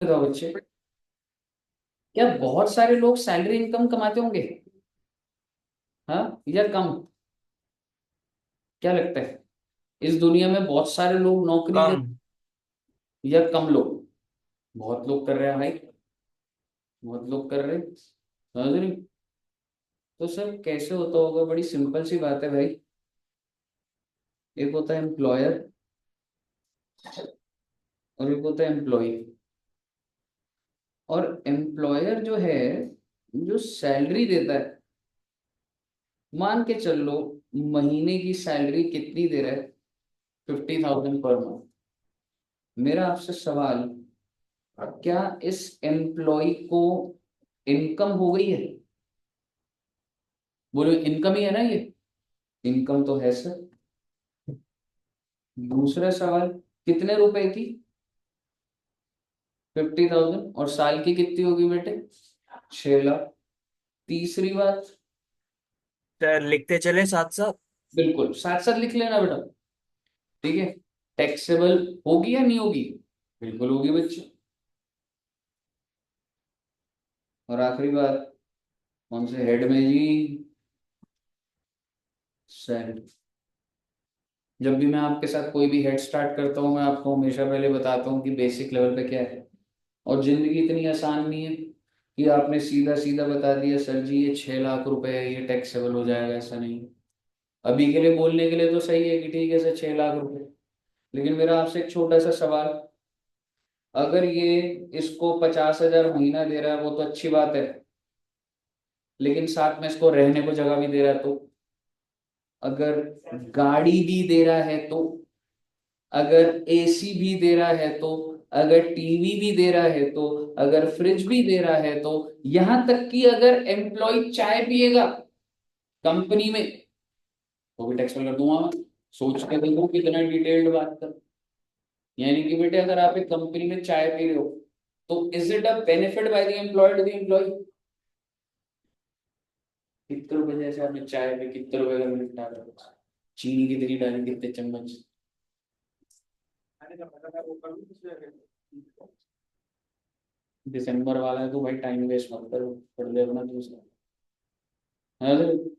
बताओ बच्चे, क्या बहुत सारे लोग सैलरी इनकम कमाते होंगे? हाँ या कम? क्या लगता है? इस दुनिया में बहुत सारे लोग नौकरी कर कम। या कम लोग? बहुत लोग कर रहे हैं भाई। बहुत लोग कर रहे हैं, समझ रही? तो सर कैसे होता होगा? बड़ी सिंपल सी बात है भाई। एक होता है एम्प्लॉयर और एक होता है एम्प्लॉय। और एम्प्लॉयर जो है, जो सैलरी देता है, मान के चल लो महीने की सैलरी कितनी दे रहा है? 50,000 पर मंथ। मेरा आपसे सवाल, क्या इस एम्प्लॉय को इनकम हो गई है? बोलो इनकम ही है ना ये? इनकम तो है सर। दूसरा सवाल, कितने रुपए की? 50,000। और साल की कितनी होगी बेटे? 6 लाख। तीसरी बात, सर लिखते चले साथ साथ। बिल्कुल साथ साथ लिख लेना बेटा। ठीक है। टैक्सेबल होगी या नहीं होगी? बिल्कुल होगी बच्चे। और आखिरी बात, कौन से हेड में जी? सैलरी। जब भी मैं आपके साथ कोई भी हेड स्टार्ट करता हूँ, मैं आपको हमेशा पहले बताता हूँ कि बेसिक लेवल पे क्या है। और जिंदगी इतनी आसान नहीं है कि आपने सीधा सीधा बता दिया सर जी ये 6 लाख रुपए है, ये टैक्सेबल हो जाएगा, ऐसा नहीं है। अभी के लिए बोलने के लिए तो सही है कि ठीक है सर 6 लाख रुपए। लेकिन मेरा आपसे एक छोटा सा सवाल, अगर ये इसको 50,000 महीना दे रहा है वो तो अच्छी बात है, लेकिन साथ में इसको रहने को जगह भी दे रहा है तो? अगर गाड़ी भी दे रहा है तो? अगर एसी भी दे रहा है तो? अगर टीवी भी दे रहा है तो? अगर फ्रिज भी दे रहा है तो? यहां तक कि अगर एम्प्लॉय चाय पिएगा कंपनी में तो भी टैक्स में कर दूंगा मैं। सोच के देखो कितना डिटेल्ड बात कर। यानी कि बेटे अगर आप एक कंपनी में चाय पी रहे हो तो is it a benefit by the employer to the employee? कितने रुपए जैसे आपने चाय में कितने रुपए का मिनट डाला, चीनी कितनी डाली, कितने चम्मच? दिसंबर वाला है तो भाई टाइम वेस्ट मत करो, पढ़ ले अपना दूसरा।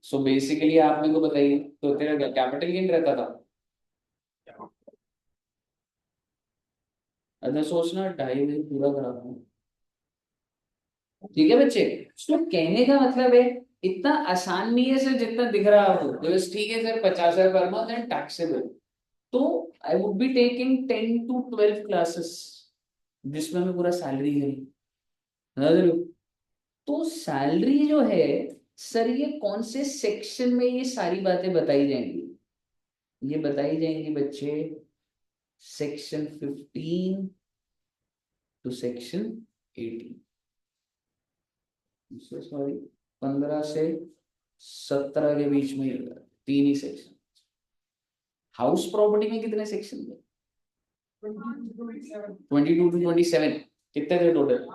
सो बेसिकली आप मेरे को बताइए, तो तेरा कैपिटल गेन रहता था? अच्छा सोचना 2.5 दिन पूरा करा दूं। ठीक है बच्चे। तो कहने का मतलब है, इतना आसान नहीं है सर जितना दिख रहा है आपको। तो बस ठीक है sir, 50,000 per month end taxable. तो I would be taking 10 to 12 classes जिसमें मैं पूरा सैलरी है। समझ रहे हो? तो सैलरी जो है, सर ये कौन से सेक्शन में ये सारी बातें बताई जाएंगी? ये बताई जाएंगी बच्चे सेक्शन 15 टू सेक्शन 18। सॉरी, 15 से 17 के बीच में ही होगा, तीन ही सेक्शन। हाउस प्रॉपर्टी में कितने सेक्शन थे? 22 to 27। कितने थे टोटल?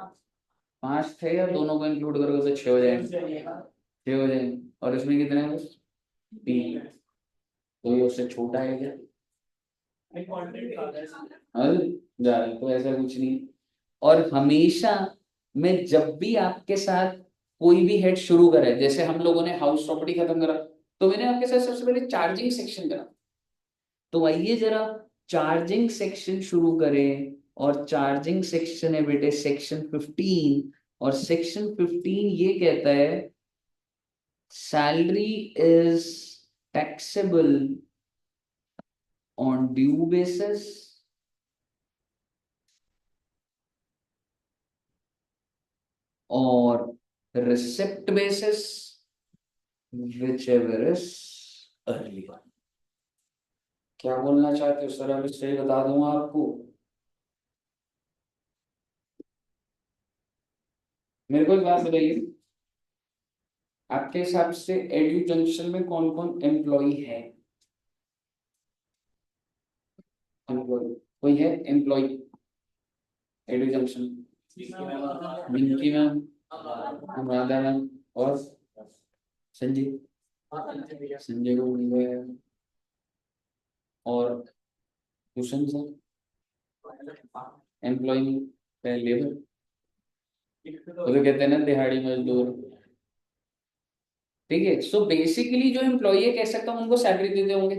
5 थे, या दोनों को इंक्लूड करोगे तो 6 हो जाएंगे? 6 हो जाएंगे। और इसमें कितने हैं बस? 3। तो ये उससे छोटा है क्या? हाँ जा रहे तो ऐसा कुछ नहीं। और हमेशा मैं जब भी आपके साथ कोई भी हेड शुरू करे, जैसे हम लोगों ने हाउस प्रॉपर्टी खत्म करा, तो मैंने आपके साथ सबसे पहले चार्जिंग सेक्शन करा। तो आइए जरा चार्जिंग सेक्शन शुरू करें। और चार्जिंग सेक्शन है बेटे सेक्शन 15। और सेक्शन 15 ये कहता है, salary is taxable on due basis और receipt basis, whichever is earlier। क्या बोलना चाहते हो सर? अब इससे बता दूंगा आपको। मेरे को एक बात बताइए, आपके हिसाब से एडू जंक्शन में कौन कौन एम्प्लॉय है? एम्प्लॉय कोई है? Employee Edu Junction? Minki ma'am, Anuradha ma'am, और संजय। संजय को मिल गया। और भूषण सर एम्प्लॉय नहीं। लेबर, वो तो कहते हैं ना दिहाड़ी मजदूर। ठीक है, सो बेसिकली जो एम्प्लॉई है कह सकता हूँ उनको सैलरी देते होंगे।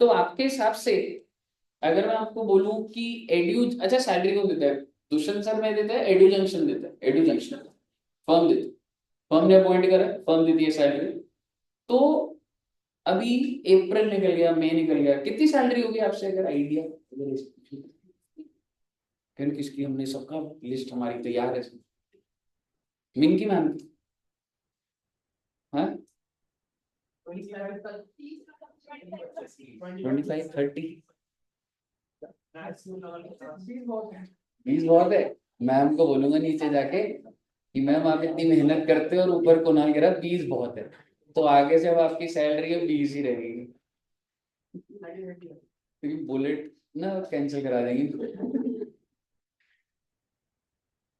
तो आपके हिसाब से अगर मैं आपको बोलूं कि एड्यू, अच्छा सैलरी कौन देता है? दुष्यंत सर में देता है, एड्यू जंक्शन देता है, एड्यू जंक्शन फर्म देती है, फर्म ने अपॉइंट करा, फर्म देती है सैलरी। तो अभी अप्रैल निकल गया, मई निकल गया, कितनी सैलरी होगी आपसे अगर आइडिया, अगर फिर किसकी, हमने सबका लिस्ट हमारी तैयार है, मिनकी मैम की, हाँ 25-30, 20 बहुत है। मैम को बोलूंगा नीचे जाके कि मैम आप इतनी मेहनत करते हो और ऊपर कुणाल कह रहा 20 बहुत है, तो आगे से अब आपकी सैलरी है 20 ही रहेगी, क्योंकि बुलेट ना कैंसिल करा देंगे।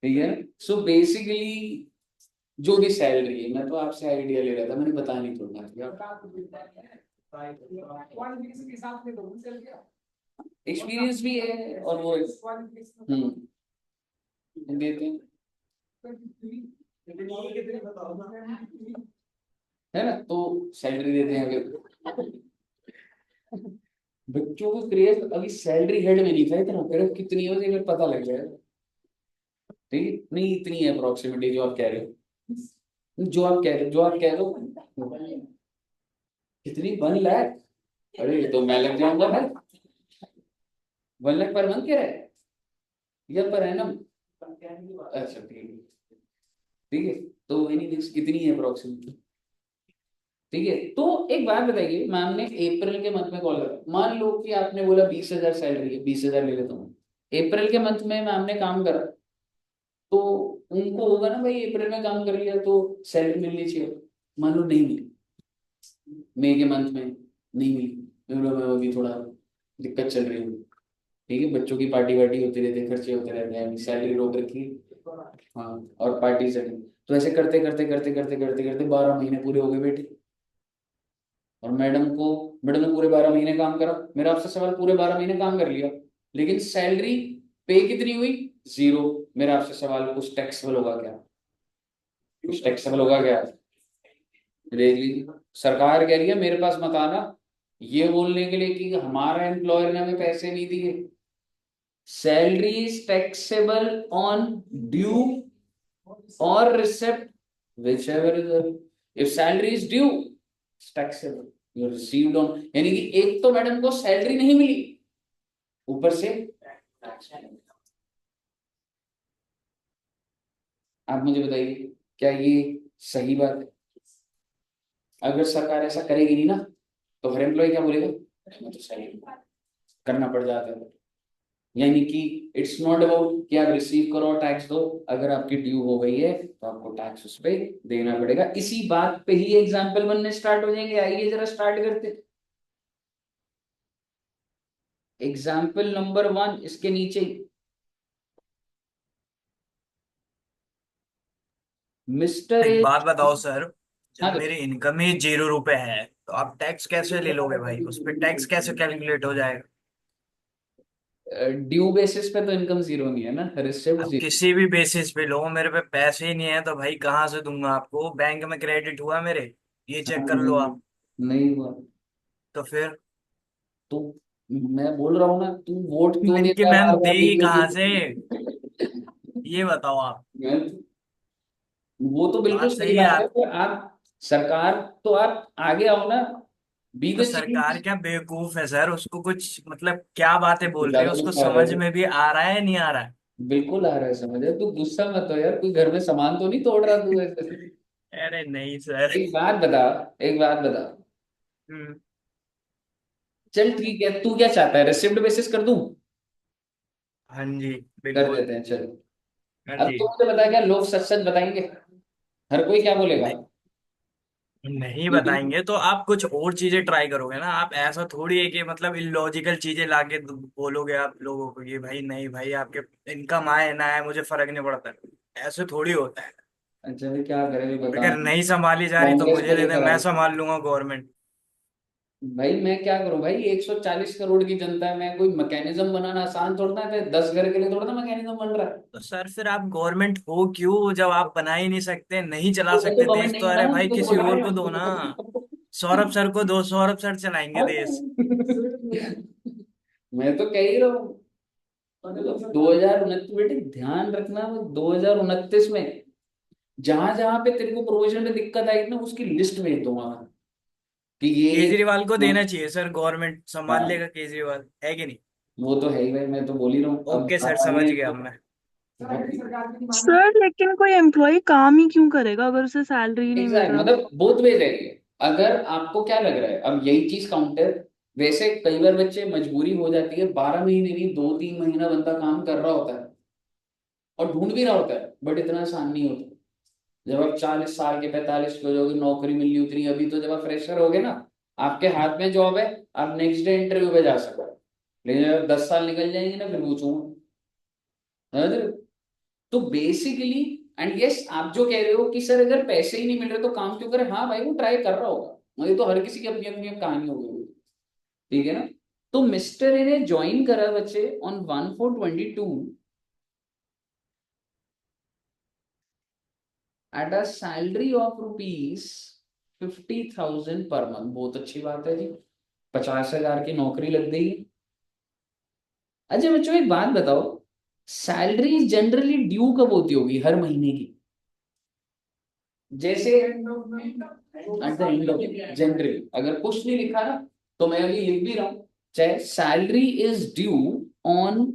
ठीक है, सो बेसिकली जो भी सैलरी है, मैं तो आपसे आइडिया ले रहा था, मैंने बता नहीं छोड़ना एक्सपीरियंस भी है और वो देते हैं, है ना, तो सैलरी देते हैं अगर बच्चों को क्रेज अभी सैलरी हेड में नहीं था इतना, फिर कितनी हो फिर पता लग जाएगा। ठीक है, नहीं इतनी है अप्रोक्सीमेटली जो आप कह रहे हो, जो आप कह रहे हो कितनी, 1 लाख? अरे तो मैं लग जाऊंगा भाई, 1 लाख पर मंथ कह रहा है या पर एनम? अच्छा ठीक है, ठीक है, तो वही कितनी है अप्रोक्सीमेटली? ठीक है, तो एक बात बताइए, मैम ने अप्रैल के मंथ में कॉल करा, मान लो कि आपने बोला 20,000 सैलरी है, 20,000 ले लेता हूँ, अप्रैल के मंथ में मैम ने काम करा, तो उनको होगा ना भाई अप्रैल में काम कर लिया तो सैलरी मिलनी चाहिए, मान लो नहीं मिली, मई के मंथ में नहीं मिली, में अभी थोड़ा दिक्कत चल रही है, ठीक है, बच्चों की पार्टी वार्टी होती रहती है, खर्चे होते रहते हैं, सैलरी रोक रखी है। हाँ, और पार्टी से, तो ऐसे करते करते करते करते करते करते 12 महीने पूरे हो गए बेटे, और मैडम ने पूरे 12 महीने काम करा, मेरा आपसे सवाल, पूरे 12 महीने काम कर लिया, लेकिन सैलरी पे कितनी हुई? 0। मेरा आपसे सवाल, कुछ टैक्सेबल होगा क्या? कुछ टैक्सेबल होगा क्या? देख लीजिए, सरकार कह रही है मेरे पास मत आना, ये बोलने के लिए कि हमारा एम्प्लॉयर ने हमें पैसे नहीं दिए। Salary is taxable on due और receipt, whichever is the, if salary is due it's taxable, you received on, यानी कि एक तो मैडम को सैलरी नहीं मिली, ऊपर से आप मुझे बताइए क्या ये सही बात है? अगर सरकार ऐसा करेगी नहीं ना, तो हर एम्प्लॉय क्या बोलेगा, मैं तो सैलरी करना पड़ जाता है। यानी कि इट्स नॉट अबाउट कि आप रिसीव करो टैक्स दो, अगर आपकी ड्यू हो गई है तो आपको टैक्स उस पर देना पड़ेगा। इसी बात पे ही एग्जाम्पल बनने स्टार्ट हो जाएंगे, आइए जरा स्टार्ट करते। एग्जाम्पल नंबर 1 इसके नीचे, मिस्टर एक ए, बात बताओ सर, हाँ जब मेरी इनकम ही 0 रुपए है तो आप टैक्स कैसे ले लोगे भाई, उस पर टैक्स कैसे कैलकुलेट हो जाएगा? ड्यू बेसिस पे तो इनकम जीरो नहीं है ना, रिसिप्ट अब जीरो। किसी भी बेसिस पे लो, मेरे पे पैसे ही नहीं है तो भाई कहाँ से दूंगा आपको? बैंक में क्रेडिट हुआ मेरे, ये चेक कर लो नहीं, आप। नहीं हुआ तो फिर तो मैं बोल रहा हूँ ना, तू वोट क्यों इनकी देता है मैम बार बार देगी बीजेपी कहाँ से, को? ये बताओ आप। वो तो बिल्कुल बात सही सही है बात है, आप। तो आप सरकार, तो आप आगे आओ ना, बी तो द सरकार चेंज। क्या बेवकूफ है सर? उसको कुछ मतलब क्या बातें बोल रहे हैं, उसको जागरूक आ रहा समझ है, में भी आ रहा है नहीं आ रहा है? बिल्कुल आ रहा है समझ है, तू गुस्सा मत हो यार, कोई घर में सामान तो नहीं तोड़ रहा तू ऐसे? अरे नहीं सर। एक बात बता, एक बात बता, हम्म। चल ठीक है, तू क्या चाहता है, रेसिप्ट बेसिस कर दूं? हाँ जी, कर बिल्कुल। देते हैं चल। हाँ अब जी। तू मुझे बता, क्या लोग सच सच बताएंगे? हर कोई क्या बोलेगा? नहीं, नहीं बताएंगे तो आप कुछ और चीजें ट्राई करोगे ना। आप ऐसा थोड़ी है कि मतलब इलॉजिकल चीजें लाके बोलोगे आप लोगों को कि भाई नहीं भाई, आपके इनकम आए ना आए मुझे फर्क नहीं पड़ता। ऐसे थोड़ी होता है। अच्छा भी क्या करें भी बता, अगर नहीं संभाली जा रही तो कांग्रेस को मुझे दे दे, लेकर मैं आए, संभाल लूंगा गवर्नमेंट। भाई मैं क्या करूं भाई, 140 करोड़ की जनता है, मैं कोई मैकेनिज्म बनाना आसान थोड़ा है, 10 घर के लिए थोड़ा ना मैकेनिज्म बन रहा है। तो सर फिर आप गवर्नमेंट हो क्यों जब आप बना ही नहीं सकते, नहीं चला तो मैं तो सकते गवर्नमेंट देश? तो नहीं बना अरे ना, भाई तो किसी बता और रहे को दो ना। हो। सौरभ सर को दो, सौरभ सर चलाएंगे देश। मैं तो कह ही रहा हूँ। 2029 बेटे ध्यान रखना, 2029 में जहां जहां पे तेरे को प्रोविजन में दिक्कत आएगी ना, उसकी लिस्ट भेज दूंगा मैं, कि ये। केजरीवाल को हाँ। देना चाहिए सर, गवर्नमेंट संभाल हाँ, लेगा केजरीवाल, है कि नहीं? वो तो है ही भाई, मैं तो बोल ही रहा हूँ, अब ओके सर, आप समझ आगे गया अब तो। मैं। सर लेकिन कोई एम्प्लॉय काम ही क्यों करेगा अगर उसे सैलरी ही नहीं मिल एग्जैक्ट, रहा। मतलब बोथ वे रहेंगे। अगर आपको क्या लग रहा है, अब यही चीज काउंट है। वैसे कई बार बच्चे मजबूरी हो जाती है, 12 महीने नहीं, 2-3 महीना बंदा काम कर रहा होता है और ढूंढ भी रहा होता है, बट इतना आसान नहीं होता। जब आप 40 साल के, 45 के हो जाओगे, नौकरी मिलनी उतनी, अभी तो जब आप फ्रेशर हो गए ना, आपके हाथ में जॉब है, आप नेक्स्ट डे इंटरव्यू पे जा सकते हो। लेकिन जब 10 साल निकल जाएंगे ना, फिर पूछूंगा। समझ रहे हो? तो बेसिकली, एंड यस, आप जो कह रहे हो कि सर अगर पैसे ही नहीं मिल रहे तो काम क्यों करे, हाँ भाई वो ट्राई कर रहा होगा, मुझे तो हर किसी की अपनी अपनी कहानी होगी। ठीक है ना? तो मिस्टर ए ने ज्वाइन करा बच्चे on 1/4/22 at a salary of ₹50,000 per month. बहुत अच्छी बात है जी, 50,000 की नौकरी लग गई है। अच्छा बच्चों एक बात बताओ, सैलरी जनरली ड्यू कब होती होगी हर महीने की? जैसे at the end of, generally अगर कुछ नहीं लिखा ना, तो मैं अभी लिख भी रहा हूं, चाहे salary is due on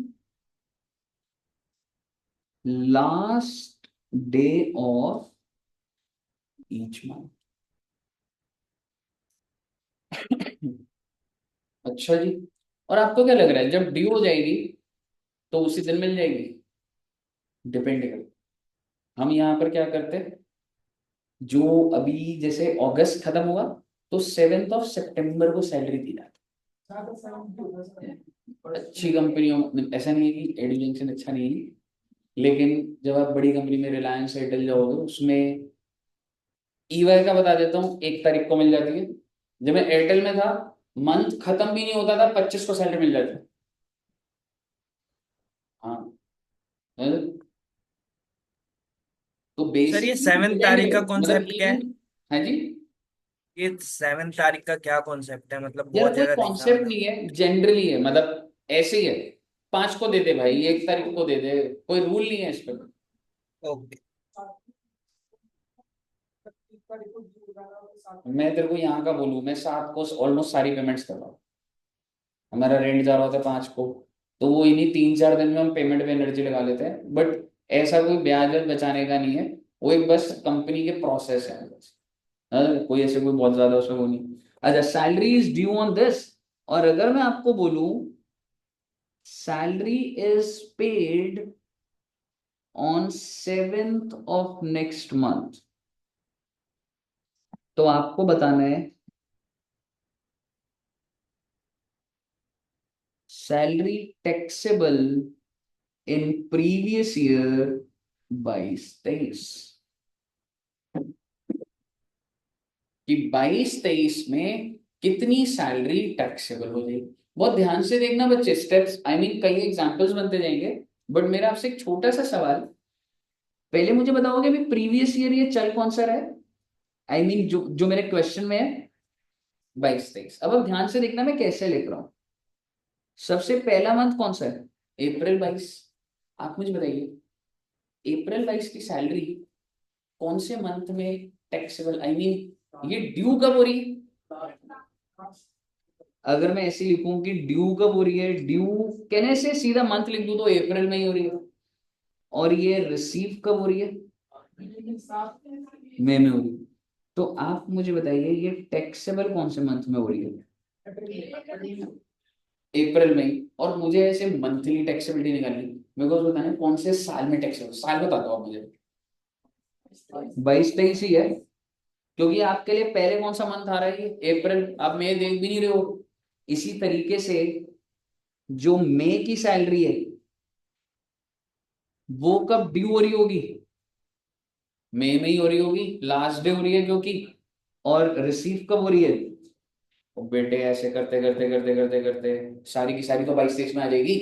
last day of each month. अच्छा जी, और आपको क्या लग रहा है जब ड्यू हो जाएगी तो उसी दिन मिल जाएगी? डिपेंड कर, हम यहाँ पर क्या करते हैं, जो अभी जैसे अगस्त खत्म हुआ, तो 7 सितंबर को सैलरी दी जाती है। अच्छी कंपनियों में ऐसा नहीं है कि एडुकेशन अच्छा नहीं है, लेकिन जब आप बड़ी कंपनी में रिलायंस एयरटेल जाओगे, उसमें ईवाई का बता देता हूँ, 1 तारीख को मिल जाती है। जब मैं एयरटेल में था, मंथ खत्म भी नहीं होता था, 25 को सैलरी मिल जाती है। हाँ। है? तो सर ये बेसिकली 7 तारीख का मतलब कॉन्सेप्ट क्या है? इवन। है जी। ये 7 तारीख का क्या कॉन्सेप्ट है? मतलब यार बहुत कोई जगह देखा कॉन्सेप्ट मैंने। नहीं है, जनरली है, मतलब ऐसे ही है। 5 को दे दे भाई, 1 तारीख को दे दे, कोई रूल नहीं है इस पर। ओके। मैं तेरे को यहाँ का बोलूँ, मैं 7 को ऑलमोस्ट सारी पेमेंट्स कर रहा हूँ। हमारा रेंट जा रहा होता है 5 को, तो वो इन्हीं 3-4 दिन में हम पेमेंट पे एनर्जी लगा लेते हैं, बट ऐसा कोई ब्याज व्याज बचाने का नहीं है। वो एक बस कंपनी के प्रोसेस है बस। कोई ऐसे कोई बहुत ज्यादा उसमें वो नहीं। अच्छा, salary is due on this, और अगर मैं आपको बोलूं salary is paid on 7th of next month, तो आपको बताना है salary taxable in previous year 22-23, कि 22-23 में कितनी सैलरी टैक्सेबल हो जाएगी। बहुत ध्यान से देखना बच्चे, स्टेप्स, आई मीन कई एग्जांपल्स बनते जाएंगे, बट मेरा आपसे एक छोटा सा सवाल, पहले मुझे बताओगे अभी प्रीवियस ईयर ये चल कौन सा रहा है, आई मीन जो जो मेरे क्वेश्चन में है 22-23। अब आप ध्यान से देखना मैं कैसे लिख रहा हूं। सबसे पहला मंथ कौन सा है? अप्रैल 22। आप मुझे बताइए, अप्रैल 22 की सैलरी कौन से मंथ में टैक्सेबल, आई मीन ये ड्यू कब हो रही है? अगर मैं ऐसे लिखूं कि ड्यू कब हो रही है, ड्यू कहने से सीधा मंथ लिख दूं तो अप्रैल में ही हो रही है। और ये रिसीव कब हो रही है? मई में हो रही है। तो आप मुझे बताइए ये टैक्सेबल कौन से मंथ में हो रही है? अप्रैल में ही। और मुझे ऐसे मंथली टैक्सेबिलिटी निकालनी, मेरे को बताना है कौन से साल में टैक्सेबल, साल बता दो आप मुझे। 22-23 ही है, क्योंकि आपके लिए पहले कौन सा मंथ आ रहा है, ये अप्रैल, आप मई देख भी नहीं रहे हो। इसी तरीके से जो मई की सैलरी है वो कब ड्यू हो रही होगी? मई में ही हो रही होगी, लास्ट डे हो रही है क्योंकि। और रिसीव कब हो रही है? और बेटे ऐसे करते करते करते करते करते सारी की सारी तो 22-23 में आ जाएगी।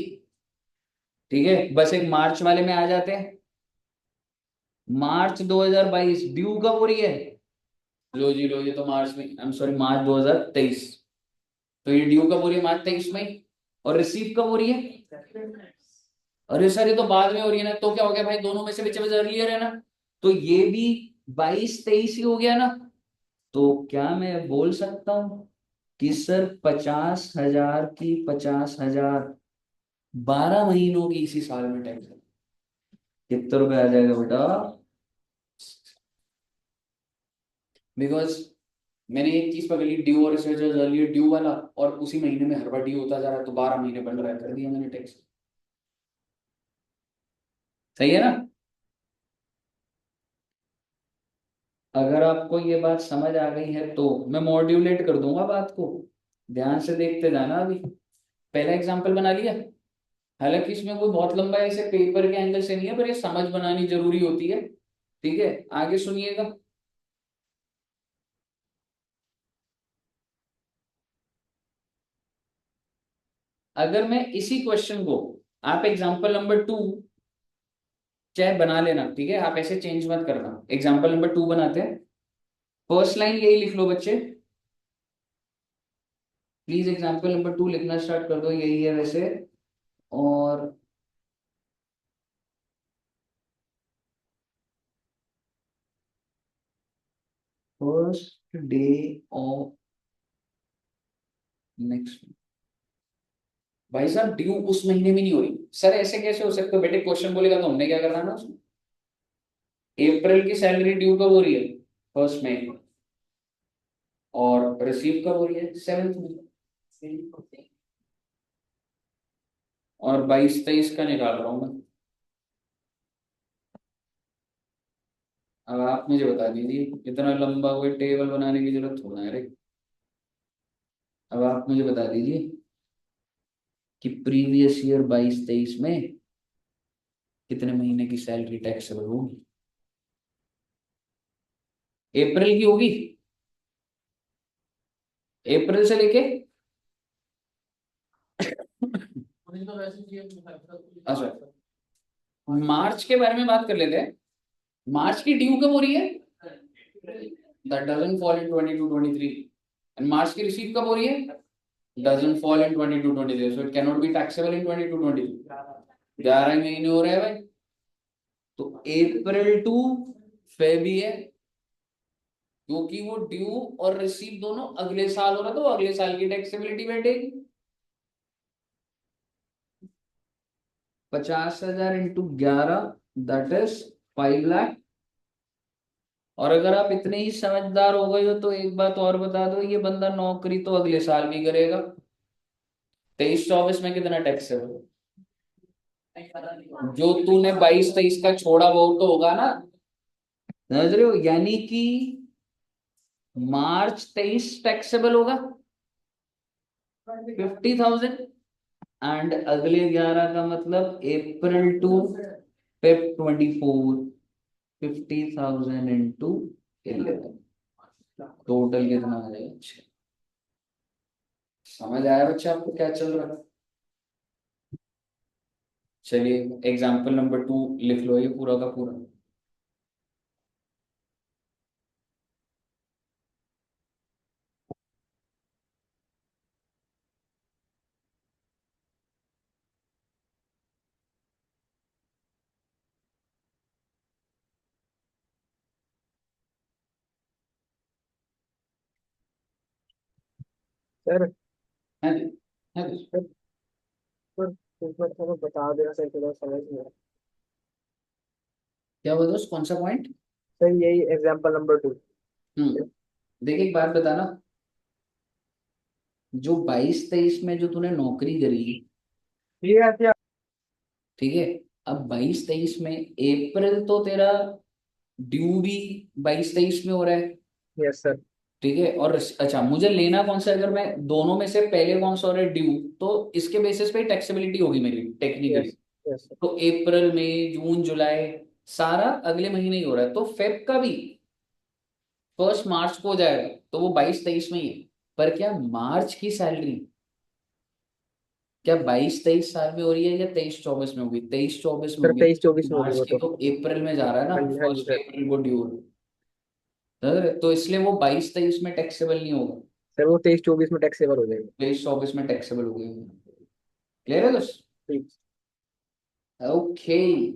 ठीक है, बस एक मार्च वाले में आ जाते हैं। मार्च 2022 ड्यू कब हो रही है? लो जी लो, ये तो मार्च में, आई एम सॉरी, मार्च 2023। तो ये ड्यू कब हो रही है? मार्च 23 में। और रिसीव कब हो रही है? अरे सर ये तो बाद में हो रही है ना। तो क्या हो गया भाई, दोनों में से विच अर्लियर है ना। तो ये भी 22-23 ही हो गया ना। तो क्या मैं बोल सकता हूं कि सर 50,000 की 50,000 12 महीनों की इसी साल में टैक्स कितने रुपए आ जाएगा बेटा? बिकॉज मैंने एक चीज पकड़ ली, ड्यू और अर्लियर ड्यू वाला, और उसी महीने में हर बार ड्यू होता जा रहा है, तो 12 महीने बन रहा है, कर दिया मैंने टैक्स। सही है ना? अगर आपको ये बात समझ आ गई है तो मैं मॉड्यूलेट कर दूंगा बात को, ध्यान से देखते जाना। अभी पहला एग्जांपल बना लिया। हालांकि इसमें कोई बहुत लंबा ऐसे पेपर के एंगल से नहीं है, पर ये समझ बनानी जरूरी होती है। ठीक है, आगे सुनिएगा। अगर मैं इसी क्वेश्चन को, आप एग्जांपल नंबर 2 चाहे बना लेना, ठीक है, आप ऐसे चेंज मत करना। एग्जांपल नंबर 2 बनाते हैं। फर्स्ट लाइन यही लिख लो बच्चे, प्लीज एग्जांपल नंबर 2 लिखना स्टार्ट कर दो, यही है वैसे। और फर्स्ट डे ऑफ नेक्स्ट। भाई साहब ड्यू उस महीने में नहीं हो रही सर, ऐसे कैसे हो सकता है बेटे? क्वेश्चन बोलेगा तो हमने क्या करना है ना उसमें। अप्रैल की सैलरी ड्यू कब हो रही है? 1 मई। और रिसीव कब हो रही है? 7 में। और 22-23 का निकाल रहा हूं मैं। अब आप मुझे बता दीजिए, इतना लंबा कोई टेबल बनाने की जरूरत थोड़ा है रे। अब आप मुझे बता दीजिए कि प्रीवियस ईयर 22-23 में कितने महीने की सैलरी टैक्सेबल होगी? अप्रैल की होगी, अप्रैल से लेके अच्छा मार्च के बारे में बात कर लेते हैं। मार्च की ड्यू कब हो रही है? That doesn't fall in 22-23। End March की रिसीव कब हो रही है? Doesn't fall in 22-23, so it can not be taxable in 22-23। 11 महीने हो रहे हैं भाई। तो अप्रैल टू फेब ही है, क्योंकि वो ड्यू और रिसीव दोनों अगले साल हो रहा, तो अगले साल की टैक्सेबिलिटी बैठेगी। 50,000 इंटू 11, दैट इज 5 लाख। और अगर आप इतने ही समझदार हो गए हो तो एक बात और बता दो, ये बंदा नौकरी तो अगले साल भी करेगा। 23-24 में कितना टैक्स है वो? जो तूने 22-23 का छोड़ा वो तो होगा ना। समझ रहे हो? यानी कि मार्च 23 टैक्सेबल होगा 50,000। एंड अगले 11 का मतलब अप्रैल टू फेब 24, 50,000 इंटू 11, टोटल कितना आ जाएगा? अच्छा, समझ आया बच्चा आपको क्या चल रहा है? चलिए एग्जाम्पल नंबर 2 लिख लो, ये पूरा का पूरा। सर है जी? है जी? सर सर एक बार थोड़ा बता देना सर, थोड़ा समझ नहीं आया। क्या बोल दो, कौन सा पॉइंट? सर यही एग्जांपल नंबर 2। देखिए एक बात बताना, जो 22-23 में जो तूने नौकरी करी, ये ऐसे। ठीक है, अब 22-23 में अप्रैल तो तेरा ड्यू भी 22-23 में हो रहा है। Yes sir. ठीक है, और अच्छा मुझे लेना कौन सा, अगर मैं दोनों में से पहले कौन सा हो रहा है ड्यू, तो इसके बेसिस पे टैक्सेबिलिटी होगी मेरी टेक्निकली। Yes yes sir. तो अप्रैल मई जून जुलाई सारा अगले महीने ही हो रहा है, तो फेब का भी 1 मार्च को हो जाएगा, तो वो 22-23 में ही है। पर क्या मार्च की सैलरी क्या 22-23 साल में हो रही है या 23-24 में होगी? 23-24 में सर होगी। 23-24 में होगी मार्च वो की तो। तो अप्रैल में जा रहा है ना, हाँ जी, हाँ जी 1 सर। अप्रैल को ड्यू। तो इसलिए वो 22-23 में टैक्सेबल नहीं होगा, सर वो 23-24 में टैक्सेबल हो जाएगा। 23-24 में टैक्सेबल हो गई। क्लियर है दोस्त? ठीक। ओके,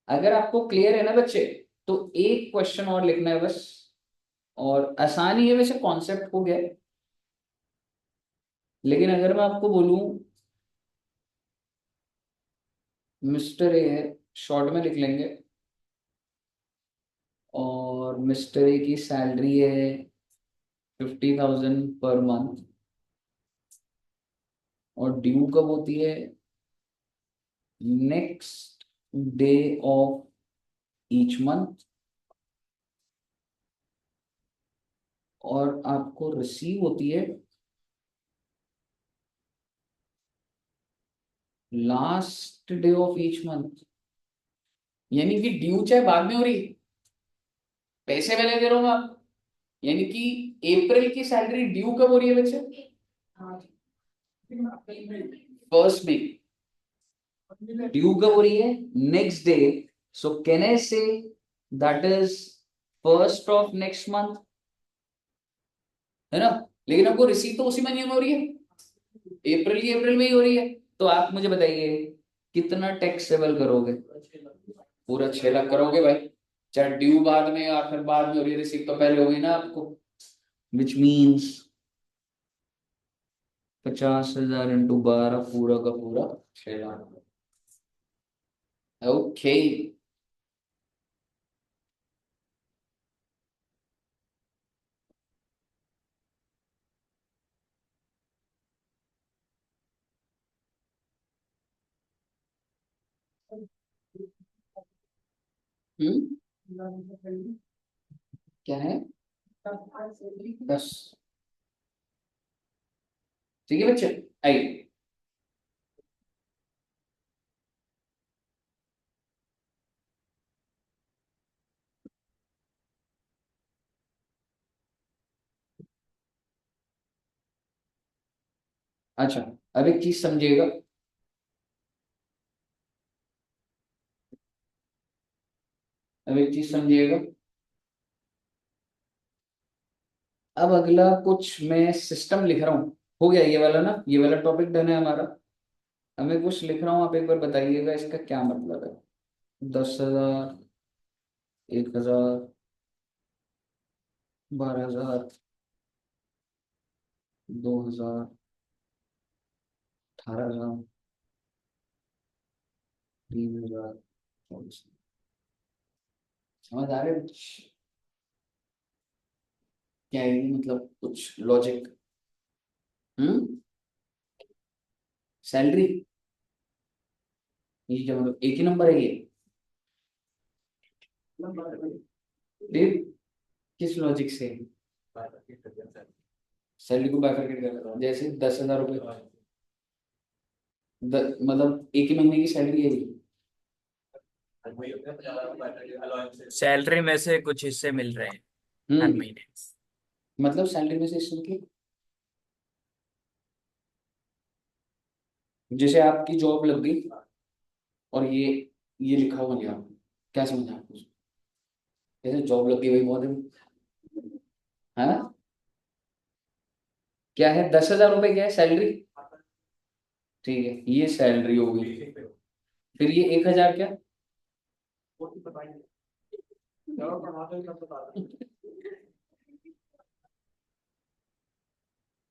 अगर आपको क्लियर है ना बच्चे, तो एक क्वेश्चन और लिखना है बस, और आसान ही है वैसे, कॉन्सेप्ट हो गया है। लेकिन अगर मैं आपको बोलूं मिस्टर ए है, शॉर्ट में लिख लेंगे, और मिस्टर ए की सैलरी है 50,000 पर मंथ, और ड्यू कब होती है? Next day of each month, और आपको रिसीव होती है last day of each month. यानी कि ड्यू चाहे बाद में हो रही है, पैसे पहले दे रहा हूँ मैं आपको। यानी कि अप्रैल की सैलरी ड्यू कब हो रही है बच्चे? 1 में। ड्यू कब हो रही है? Next day. So can I say that is 1st of next month, है ना? लेकिन आपको रिसीव तो उसी महीने में हो रही है, अप्रैल की अप्रैल में ही हो रही है। तो आप मुझे बताइए कितना टैक्सेबल करोगे? पूरा 6 लाख करोगे भाई, चाहे ड्यू बाद में या फिर बाद में हो रही है, रिसीव तो पहले हो गई ना आपको। विच मीन्स 50,000 इंटू 12, पूरा का पूरा 6 लाख। ओके। क्या है? 10। ठीक है बच्चे, आइए। अच्छा, अब एक चीज समझिएगा, अब एक चीज समझिएगा। अब अगला कुछ मैं सिस्टम लिख रहा हूँ, हो गया ये वाला ना, ये वाला टॉपिक डन है हमारा। अब मैं कुछ लिख रहा हूँ, आप एक बार बताइएगा इसका क्या मतलब है। 10,000, 1,000, 12,000, 2,000, 18,000, 3,000, 24। समझ आ रहे हैं? क्या है ये, मतलब कुछ लॉजिक? सैलरी, ये क्या मतलब एक ही नंबर है ये? फिर किस लॉजिक से सैलरी को बाइफरकेट कर रहा हूँ? जैसे 10,000 रुपये, मतलब एक ही महीने की सैलरी है ये। सैलरी में से कुछ हिस्से मिल रहे हैं हर हम्म महीने। मतलब सैलरी में से सुन के, जैसे आपकी जॉब लग गई और ये लिखा हुआ नहीं आपको, क्या समझा आपको? जैसे जॉब लग गई भाई, बहुत है ना? क्या है? 10,000 रुपये क्या है सैलरी? ठीक है, ये सैलरी होगी। फिर ये 1,000 क्या?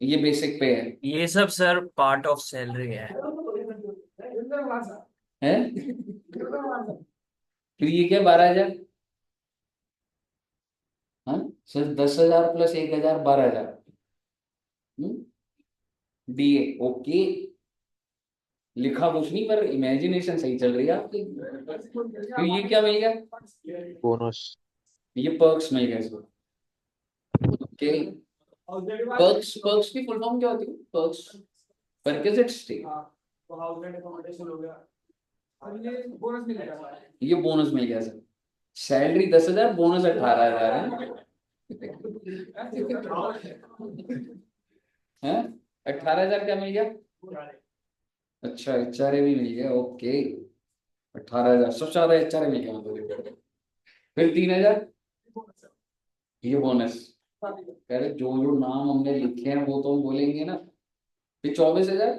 ये बेसिक पे है। ये सब सर पार्ट ऑफ सैलरी है। है? फिर ये क्या? 12,000? हाँ, सिर्फ 10,000 प्लस 1,000, 12,000। दिए, ओके। लिखा कुछ नहीं, पर इमेजिनेशन सही चल रही है आपकी। फिर ये क्या मिल गया? बोनस। ये पर्क्स मिल गया इसको। ओके, पर्क्स, पर्क्स की फुल फॉर्म क्या होती है? Perks, perquisite stay. ये बोनस मिल गया सर। सैलरी 10,000, बोनस 18,000 है। है 18,000 क्या मिल गया? अच्छा एचआरए भी मिल गया, ओके। 18,000 सबसे ज्यादा एचआरए मिल गया मतलब। फिर 3,000 ये बोनस। कह रहे जो जो नाम हमने लिखे हैं वो तो हम बोलेंगे ना। फिर 24,000,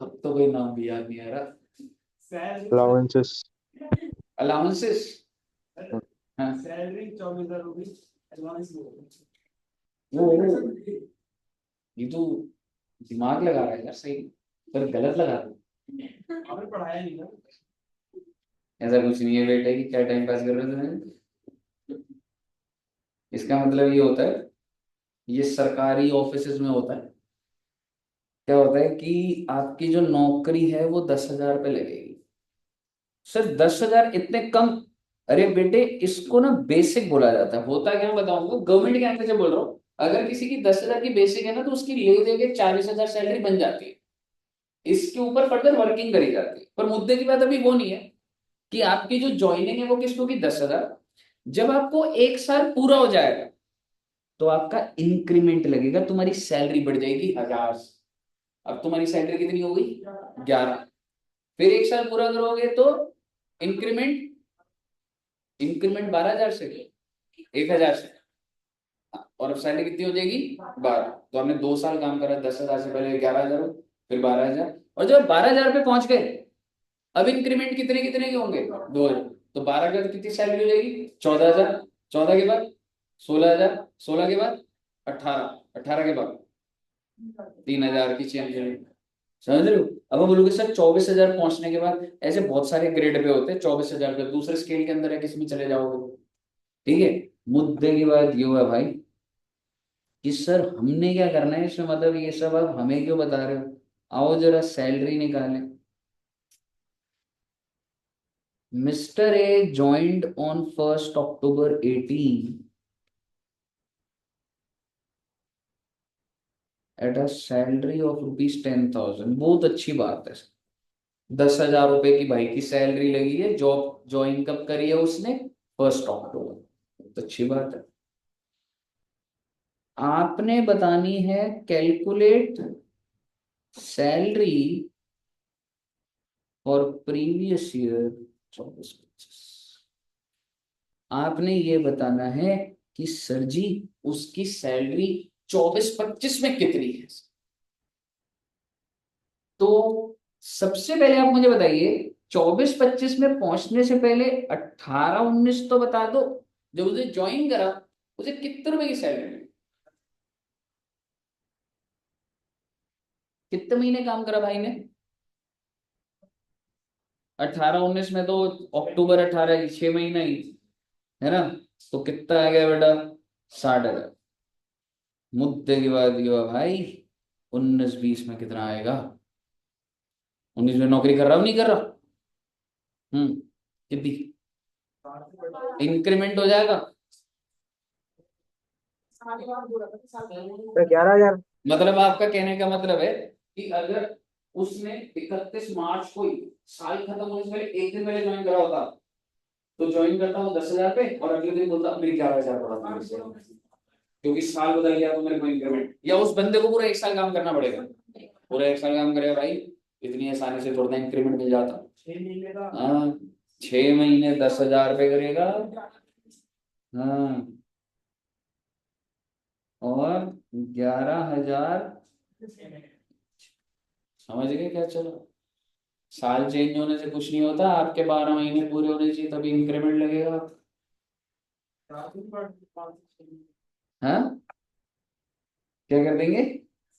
अब तो कोई नाम भी याद नहीं आ रहा। अलाउंसेस। अलाउंसेस। हाँ सैलरी 24,000 होगी, एडवांस वो ये तो दिमाग लगा रहा है यार सही, पर गलत लगा रहा है। आपने पढ़ाया नहीं ना। ऐसा कुछ नहीं है बेटा कि क्या टाइम पास कर रहे थे। इसका मतलब ये होता है, ये सरकारी ऑफिसेज में होता है। क्या होता है कि आपकी जो नौकरी है वो 10,000 पे लगेगी। सर 10,000 इतने कम? अरे बेटे इसको ना बेसिक बोला जाता है। होता क्या मैं बताऊंगा, गवर्नमेंट के अंदर से बोल रहा हूँ। अगर किसी की 10,000 की बेसिक है ना तो उसकी ले दे के 40,000 सैलरी बन जाती है। इसके ऊपर फर्दर वर्किंग करी जाती है। पर मुद्दे की बात अभी वो नहीं है कि आपकी जो ज्वाइनिंग है वो किसको की 10,000। जब आपको 1 साल पूरा हो जाएगा तो आपका इंक्रीमेंट लगेगा, तुम्हारी सैलरी बढ़ जाएगी 1,000। अब तुम्हारी सैलरी कितनी हो गई? 11। फिर 1 साल पूरा करोगे तो इंक्रीमेंट, इंक्रीमेंट 12,000 से 1,000 से। और अब सैलरी कितनी हो जाएगी? 12। तो हमने 2 साल काम करा, 10,000 से पहले 11,000 हो, फिर 12,000। और जब 12,000 पे पहुंच गए अब इंक्रीमेंट कितने कितने के होंगे? 2,000। तो 12 के बाद कितनी सैलरी हो जाएगी? 14,000। 14 के बाद 16,000। 16 के बाद 18। 18 के बाद 3,000 की चेंज। समझ रहे हो? अब आप बोलोगे सर 24,000 पहुंचने के बाद, ऐसे बहुत सारे ग्रेड पे होते हैं। 24,000 पे दूसरे स्केल के अंदर है, किसी में चले जाओगे। ठीक है। मुद्दे की बात ये हुआ भाई कि सर हमने क्या करना है इसमें, मतलब ये सब आप हमें क्यों बता रहे हो? आओ जरा सैलरी निकालें। Mister A joint on 1 October 18 at a salary of ₹10,000। बहुत अच्छी बात है। 10,000 रुपए की भाई की सैलरी लगी है। जॉब ज्वाइन कब करी है उसने? 1 अक्टूबर। बहुत अच्छी बात है। आपने बतानी है calculate salary for previous year 24-25। आपने ये बताना है कि सर जी उसकी सैलरी 24-25 में कितनी है। तो सबसे पहले आप मुझे बताइए, 24-25 में पहुंचने से पहले 18-19 तो बता दो। जब उसे ज्वाइन करा उसे कितने रुपए की सैलरी मिली? कितने महीने काम करा भाई ने? 18-19 में तो अक्टूबर 18 की 6 महीना ही है ना। तो कितना आ गया बेटा? 60,000। मुद्दे की बात ये हुआ भाई, 19-20 में कितना आएगा? 19 में नौकरी कर रहा हूं नहीं कर रहा? कितनी इंक्रीमेंट हो जाएगा? 11,000। मतलब आपका कहने का मतलब है कि अगर उसने 31 मार्च को ही साल खत्म होने से पहले एक दिन पहले ज्वाइन करा होता तो ज्वाइन करता हूँ 10,000 पे और अगले दिन बोलता मेरी 11,000 बढ़ा दो, क्योंकि साल बदल गया तो मेरे को इंक्रीमेंट। या उस बंदे को पूरा 1 साल काम करना पड़ेगा? पूरा 1 साल काम करेगा भाई, इतनी आसानी से थोड़ा इंक्रीमेंट मिल जाता। 6 महीने का। हाँ 6 महीने 10,000 पे करेगा। हाँ और 11,000। समझ गए क्या? चलो साल चेंज होने से कुछ नहीं होता, आपके 12 महीने पूरे होने चाहिए तभी इंक्रीमेंट लगेगा। हाँ क्या कर देंगे?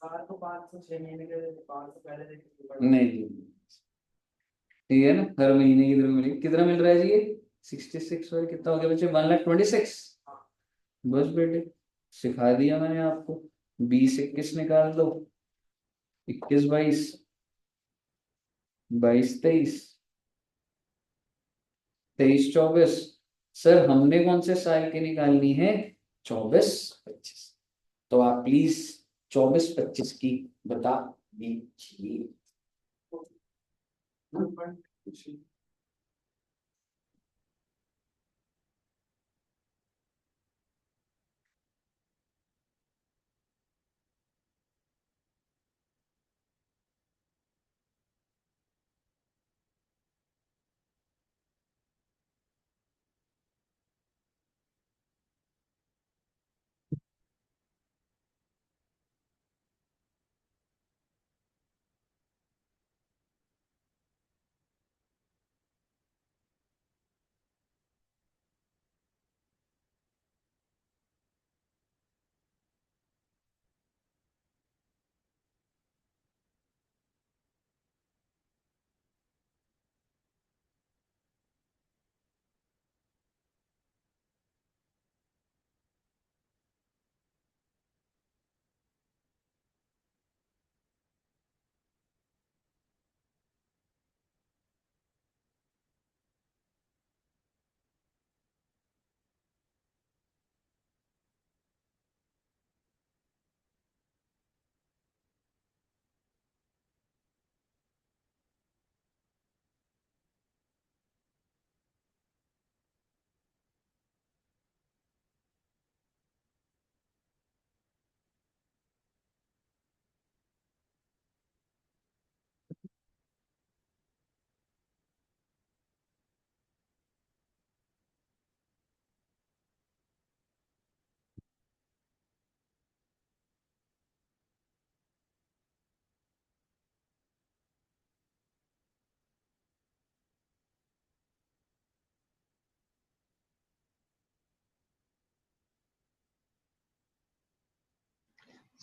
साल को 5 से 6 महीने के 5 से पहले नहीं ठीक है ना, हर महीने की तरह मिलेगी। कितना मिल रहा है जी ये? 66। और कितना हो गया बच्चे? 1,26,000। बस बेटे सिखा दिया मैंने आपको। 20-21 निकाल दो। 21-22, 22-23, 23-24। सर हमने कौन से साल की निकालनी है? 24-25। तो आप प्लीज 24-25 की बता दीजिए।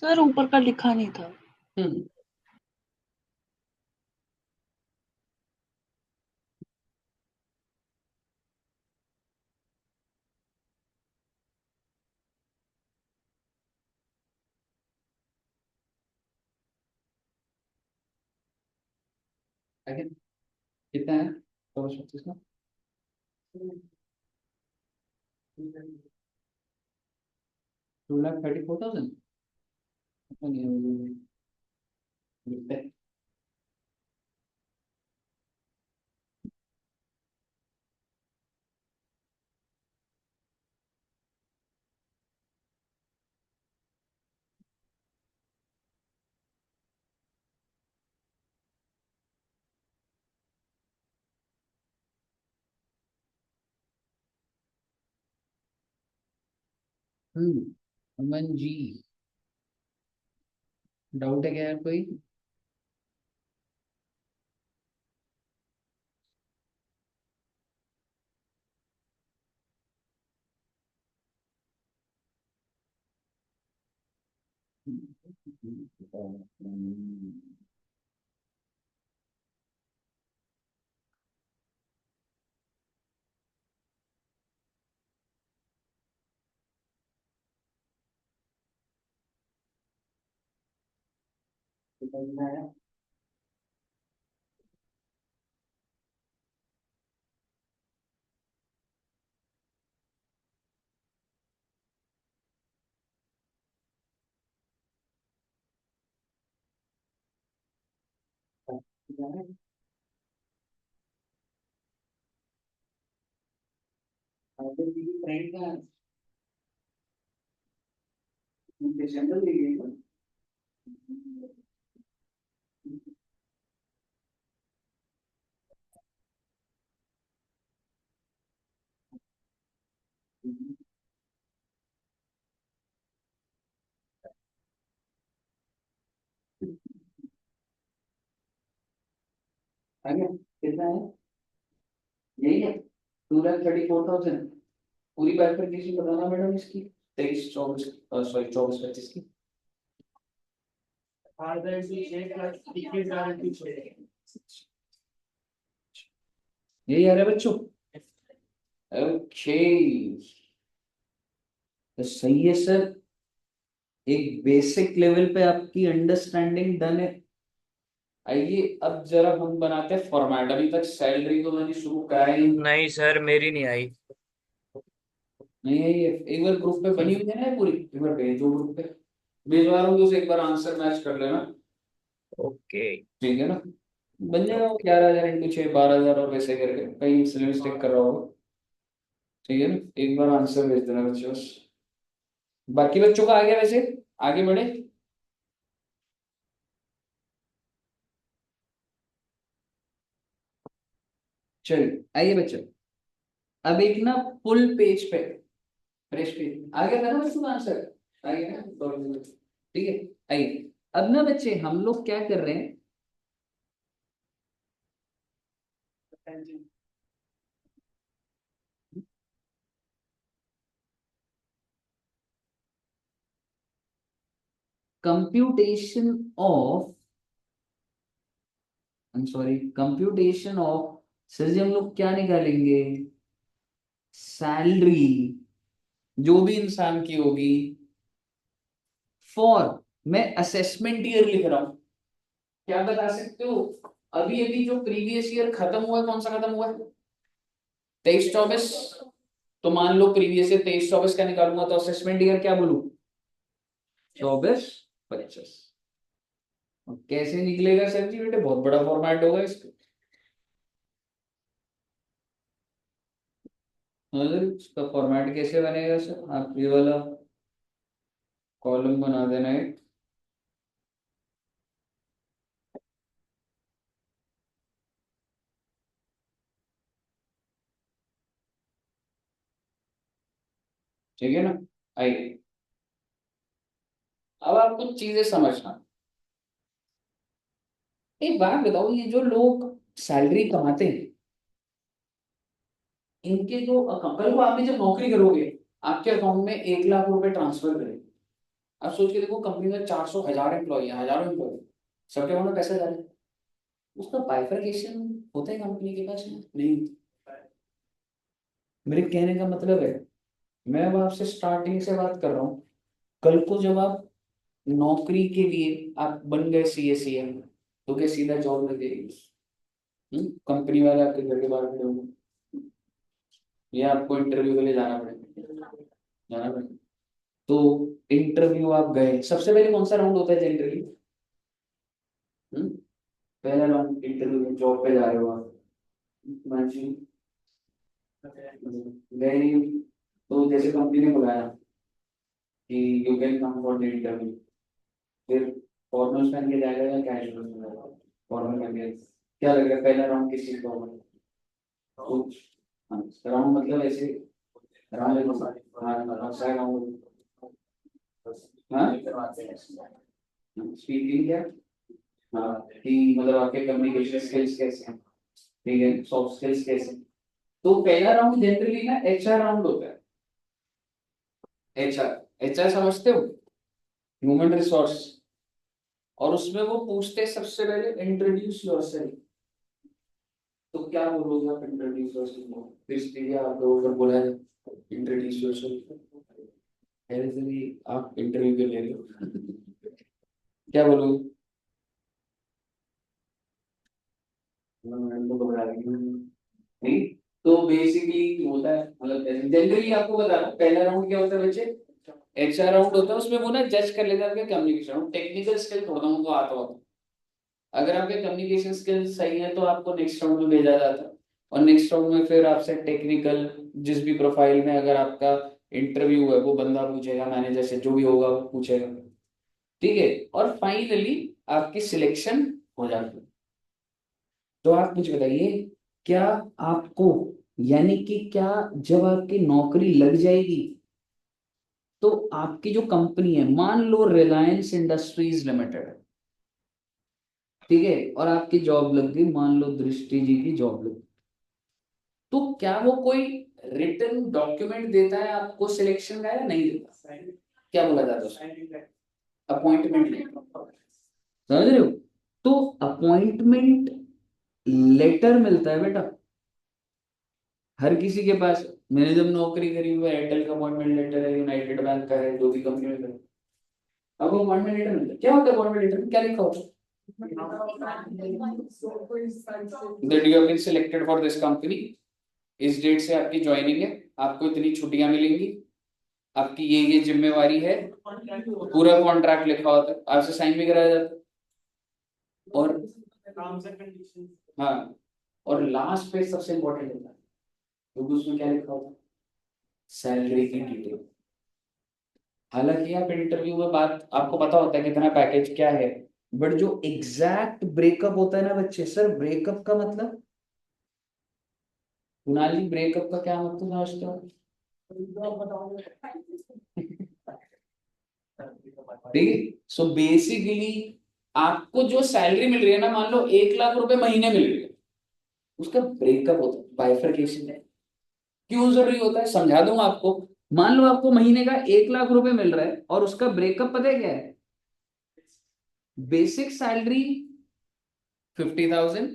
सर ऊपर का लिखा नहीं था। हम्म आगे कितना है 24 में 2,34,000 नहीं लिखते हैं। अमन जी डाउट है क्या यार कोई? आगे कितना है? यही है 2,34,000। पूरी बाइफरकेशन बताना मैडम इसकी 23-24 सॉरी 24-25 की। यही आ रहा है बच्चों। ओके तो सही है सर। एक बेसिक लेवल पे आपकी अंडरस्टैंडिंग डन है। आइए अब जरा हम बनाते हैं फॉर्मेट। अभी तक सैलरी तो मैंने शुरू कराया ही नहीं सर, मेरी नहीं आई। नहीं है। ये एक बार ग्रुप पे बनी हुई है ना ये पूरी, एक बार भेजो ग्रुप पे। भिजवा रहा हूँ तो उसे एक बार आंसर मैच कर लेना। ओके। ठीक है ना? बन जाएगा वो 11,000 × 6 12,000 और वैसे करके कहीं से मिस्टेक कर रहा होगा। ठीक है ना? एक बार आंसर भेज देना बच्चे बस। बाकी बच्चों का आ गया वैसे? आगे बढ़े? चलिए आइए बच्चों। अब एक ना फुल पेज पे फ्रेश पेज आ गया था ना बच्चों का आंसर? आ गया ना? ठीक है। आइए अब ना बच्चे हम लोग क्या कर रहे हैं। Computation of sorry computation of sir ji हम लोग क्या निकालेंगे? सैलरी जो भी इंसान की होगी फॉर, मैं असेसमेंट ईयर लिख रहा हूं। क्या बता सकते हो? अभी अभी जो प्रीवियस ईयर खत्म हुआ है कौन सा खत्म हुआ है? 23-24। तो मान लो प्रीवियस ईयर 23-24 का निकालूंगा तो असेसमेंट ईयर क्या बोलूं? 24-25। कैसे निकलेगा सर जी? बेटे बहुत बड़ा फॉर्मेट होगा इसका। मतलब इसका फॉर्मेट कैसे बनेगा सर? आप ये वाला कॉलम बना देना है। ठीक है ना? आइए अब आप कुछ चीजें समझना। एक बात बताओ, ये जो लोग सैलरी कमाते हैं इनके जो कल को आप भी जब नौकरी करोगे आपके अकाउंट में 1 लाख रुपए ट्रांसफर करें, आप सोच के देखो, कंपनी में 400 हजार एम्प्लॉय है, हजारों एम्प्लॉय, सबके वहां पैसा जा रहा है, उसका बाइफरकेशन होता है कंपनी के पास? नहीं। मेरे कहने का मतलब है, मैं अब आपसे स्टार्टिंग से बात कर रहा हूँ, कल को जब आप नौकरी के लिए आप बन गए CA CM, तो क्या सीधा जॉब लग जाएगी? कंपनी वाले आपके घर के बाहर खड़े होंगे, या आपको इंटरव्यू के लिए जाना पड़ेगा? जाना पड़ेगा। तो इंटरव्यू आप गए, सबसे पहले कौन सा राउंड होता है जनरली? पहला राउंड इंटरव्यू, जॉब पे जा रहे हो आप, imagine, गए नहीं, तो जैसे कंपनी ने बुलाया कि you can come for the interview, फिर फॉर्मल्स पहन के जाएगा या कैजुअल में जाएगा? फॉर्मल पहन के। क्या लग रहा है पहला राउंड किस चीज का होगा? कुछ, हाँ, राउंड मतलब ऐसे राउंड, हाँ राउंड, हाँ स्पीकिंग क्या, हाँ कि मतलब आपके कम्युनिकेशन स्किल्स कैसे हैं, ठीक है, सॉफ्ट स्किल्स कैसे हैं। तो पहला राउंड जनरली ना HR राउंड होता है। HR समझते हो, ह्यूमन रिसोर्स, और उसमें वो पूछते हैं सबसे पहले इंट्रोड्यूस योरसेल्फ। तो क्या बोलोगे आप इंट्रोड्यूस योरसेल्फ? फिर आप लोगों को बोला है इंट्रोड्यूस योरसेल्फ, ऐसे भी आप इंटरव्यू के ले रहे हो क्या बोलोगे? मैडम को घबरा रही हूँ। नहीं, तो बेसिकली होता है, मतलब जनरली आपको बता रहा हूँ, पहला राउंड क्या होता है बच्चे? HR राउंड होता है, उसमें वो ना जज कर लेता है आपके कम्युनिकेशन, टेक्निकल स्किल होता है उनको आता होता है। अगर आपके कम्युनिकेशन स्किल्स सही है तो आपको नेक्स्ट राउंड में भेजा जाता है, और नेक्स्ट राउंड में फिर आपसे टेक्निकल, जिस भी प्रोफाइल में अगर आपका इंटरव्यू है वो बंदा पूछेगा, मैनेजर से जो भी होगा वो पूछेगा, ठीक है, और फाइनली आपकी सिलेक्शन हो जाती है। तो आप मुझे बताइए, क्या आपको, यानी कि क्या जब आपकी नौकरी लग जाएगी तो आपकी जो कंपनी है, मान लो रिलायंस इंडस्ट्रीज लिमिटेड, ठीक है, और आपकी जॉब लग गई, मान लो दृष्टि जी की जॉब लग गई, तो क्या वो कोई रिटन डॉक्यूमेंट देता है आपको सिलेक्शन का या नहीं देता? क्या बोला जाता है? अपॉइंटमेंट लेटर, समझ रहे हो? तो अपॉइंटमेंट लेटर मिलता है बेटा हर किसी के पास। मैंने जब नौकरी करी हुई है, एयरटेल का अपॉइंटमेंट लेटर है, यूनाइटेड बैंक का है, जो भी कंपनी में है, आपको अपॉइंटमेंट लेटर मिलता है। क्या होता है अपॉइंटमेंट लेटर में, क्या लिखा होता है? That you have been selected for this company, इस डेट से आपकी ज्वाइनिंग है, आपको इतनी छुट्टियां मिलेंगी, आपकी ये जिम्मेवारी है, पूरा कॉन्ट्रैक्ट लिखा होता है, आपसे साइन भी कराया जाता है। और हाँ, और लास्ट पे सबसे इंपॉर्टेंट होता है, क्योंकि उसमें क्या लिखा होता है? सैलरी की डिटेल। हालांकि आप इंटरव्यू में बात आपको पता होता है कितना पैकेज क्या है, बट जो एग्जैक्ट ब्रेकअप होता है ना बच्चे, सर ब्रेकअप का मतलब, कुणाली ब्रेकअप का क्या मतलब समझते हो? ठीक है, सो बेसिकली आपको जो सैलरी मिल रही है ना, मान लो 1 लाख रुपए महीने मिल रही है, उसका ब्रेकअप होता है, बाइफरकेशन है। क्यों जरूरी होता है समझा दूंगा आपको। मान लो आपको महीने का 1 लाख रुपए मिल रहा है, और उसका ब्रेकअप पता है क्या है? बेसिक सैलरी 50,000,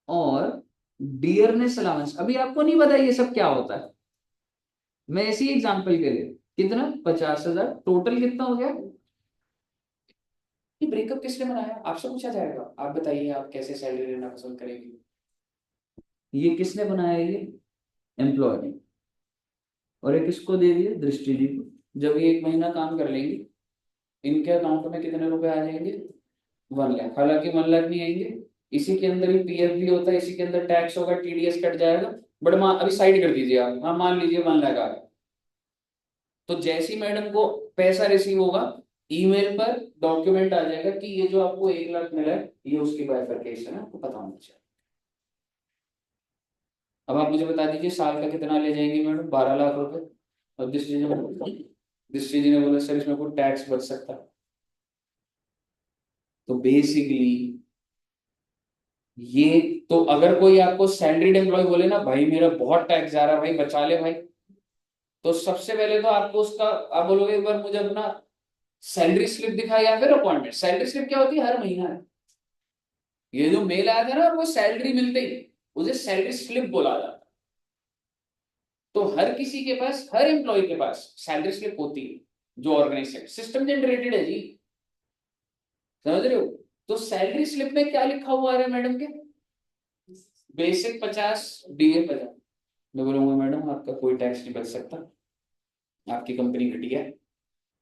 और डियरनेस अलाउंस, अभी आपको नहीं पता ये सब क्या होता है, मैं ऐसी एग्जांपल के लिए, कितना 50,000, टोटल कितना हो गया? ये ब्रेकअप किसने बनाया? आपसे पूछा जाएगा, आप बताइए आप कैसे सैलरी लेना पसंद करेंगे? ये किसने बनाया? ये एम्प्लॉय ने, और ये किसको दे दिया? दृष्टि जी को। जब ये 1 महीना काम कर लेंगे, इनके अकाउंट में कितने रुपए आ जाएंगे? 1 लाख। हालांकि 1 लाख नहीं आएंगे, इसी के अंदर ही PF भी होता है, इसी के अंदर टैक्स होगा, TDS कट जाएगा, बट अभी साइड कर दीजिए आप, हाँ मान लीजिए 1 लाख आ गया, तो जैसी मैडम को पैसा रिसीव होगा, ईमेल पर डॉक्यूमेंट आ जाएगा कि ये जो आपको 1 लाख मिला है, ये उसकी बाइफरकेशन है, आपको पता होना चाहिए। अब आप मुझे बता दीजिए साल का कितना ले जाएंगे मैडम? 12 लाख रुपए। और डिस्ट्री जी ने बोला सर इसमें कोई टैक्स बच सकता है। तो बेसिकली ये, तो अगर कोई आपको सैलरीड एम्प्लॉय बोले ना, भाई मेरा बहुत टैक्स जा रहा है भाई, बचा ले भाई, तो सबसे पहले तो आपको उसका, आप बोलोगे एक बार मुझे अपना सैलरी स्लिप दिखाई या फिर अपॉइंटमेंट। सैलरी स्लिप क्या होती है, हर महीना है। ये जो मेल आया था ना वो सैलरी मिलते ही, उसे सैलरी स्लिप बोला जाता है। तो हर किसी के पास, हर एम्प्लॉय के पास सैलरी स्लिप होती है, जो ऑर्गेनाइज सिस्टम जनरेटेड है जी, समझ रहे हो। तो सैलरी स्लिप में क्या लिखा हुआ है मैडम के, बेसिक 50, डीए 50। मैं बोलूंगा मैडम आपका कोई टैक्स नहीं बच सकता, आपकी कंपनी घटिया है,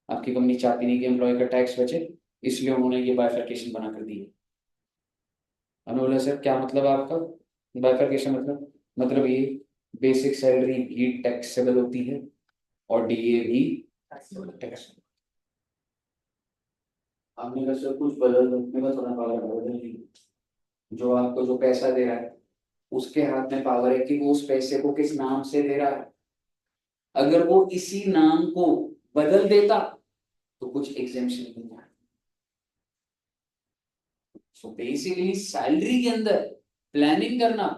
आपकी कंपनी चाहती नहीं कि एम्प्लॉय का टैक्स बचे, इसलिए उन्होंने ये बाइफरकेशन बना कर दी है। हमने बोला सर क्या मतलब आपका बाइफरकेशन, मतलब ये बेसिक सैलरी भी टैक्सेबल होती है और डीए भी टैक्स। आपने कहा सर कुछ बदल दो, मैं थोड़ा पावर बदल दी। जो आपको जो पैसा दे रहा है उसके हाथ में पावर है कि वो उस पैसे को किस नाम से दे रहा है। अगर वो इसी नाम को बदल देता तो कुछ एग्जेम्पशन नहीं है। सो बेसिकली सैलरी के अंदर प्लानिंग करना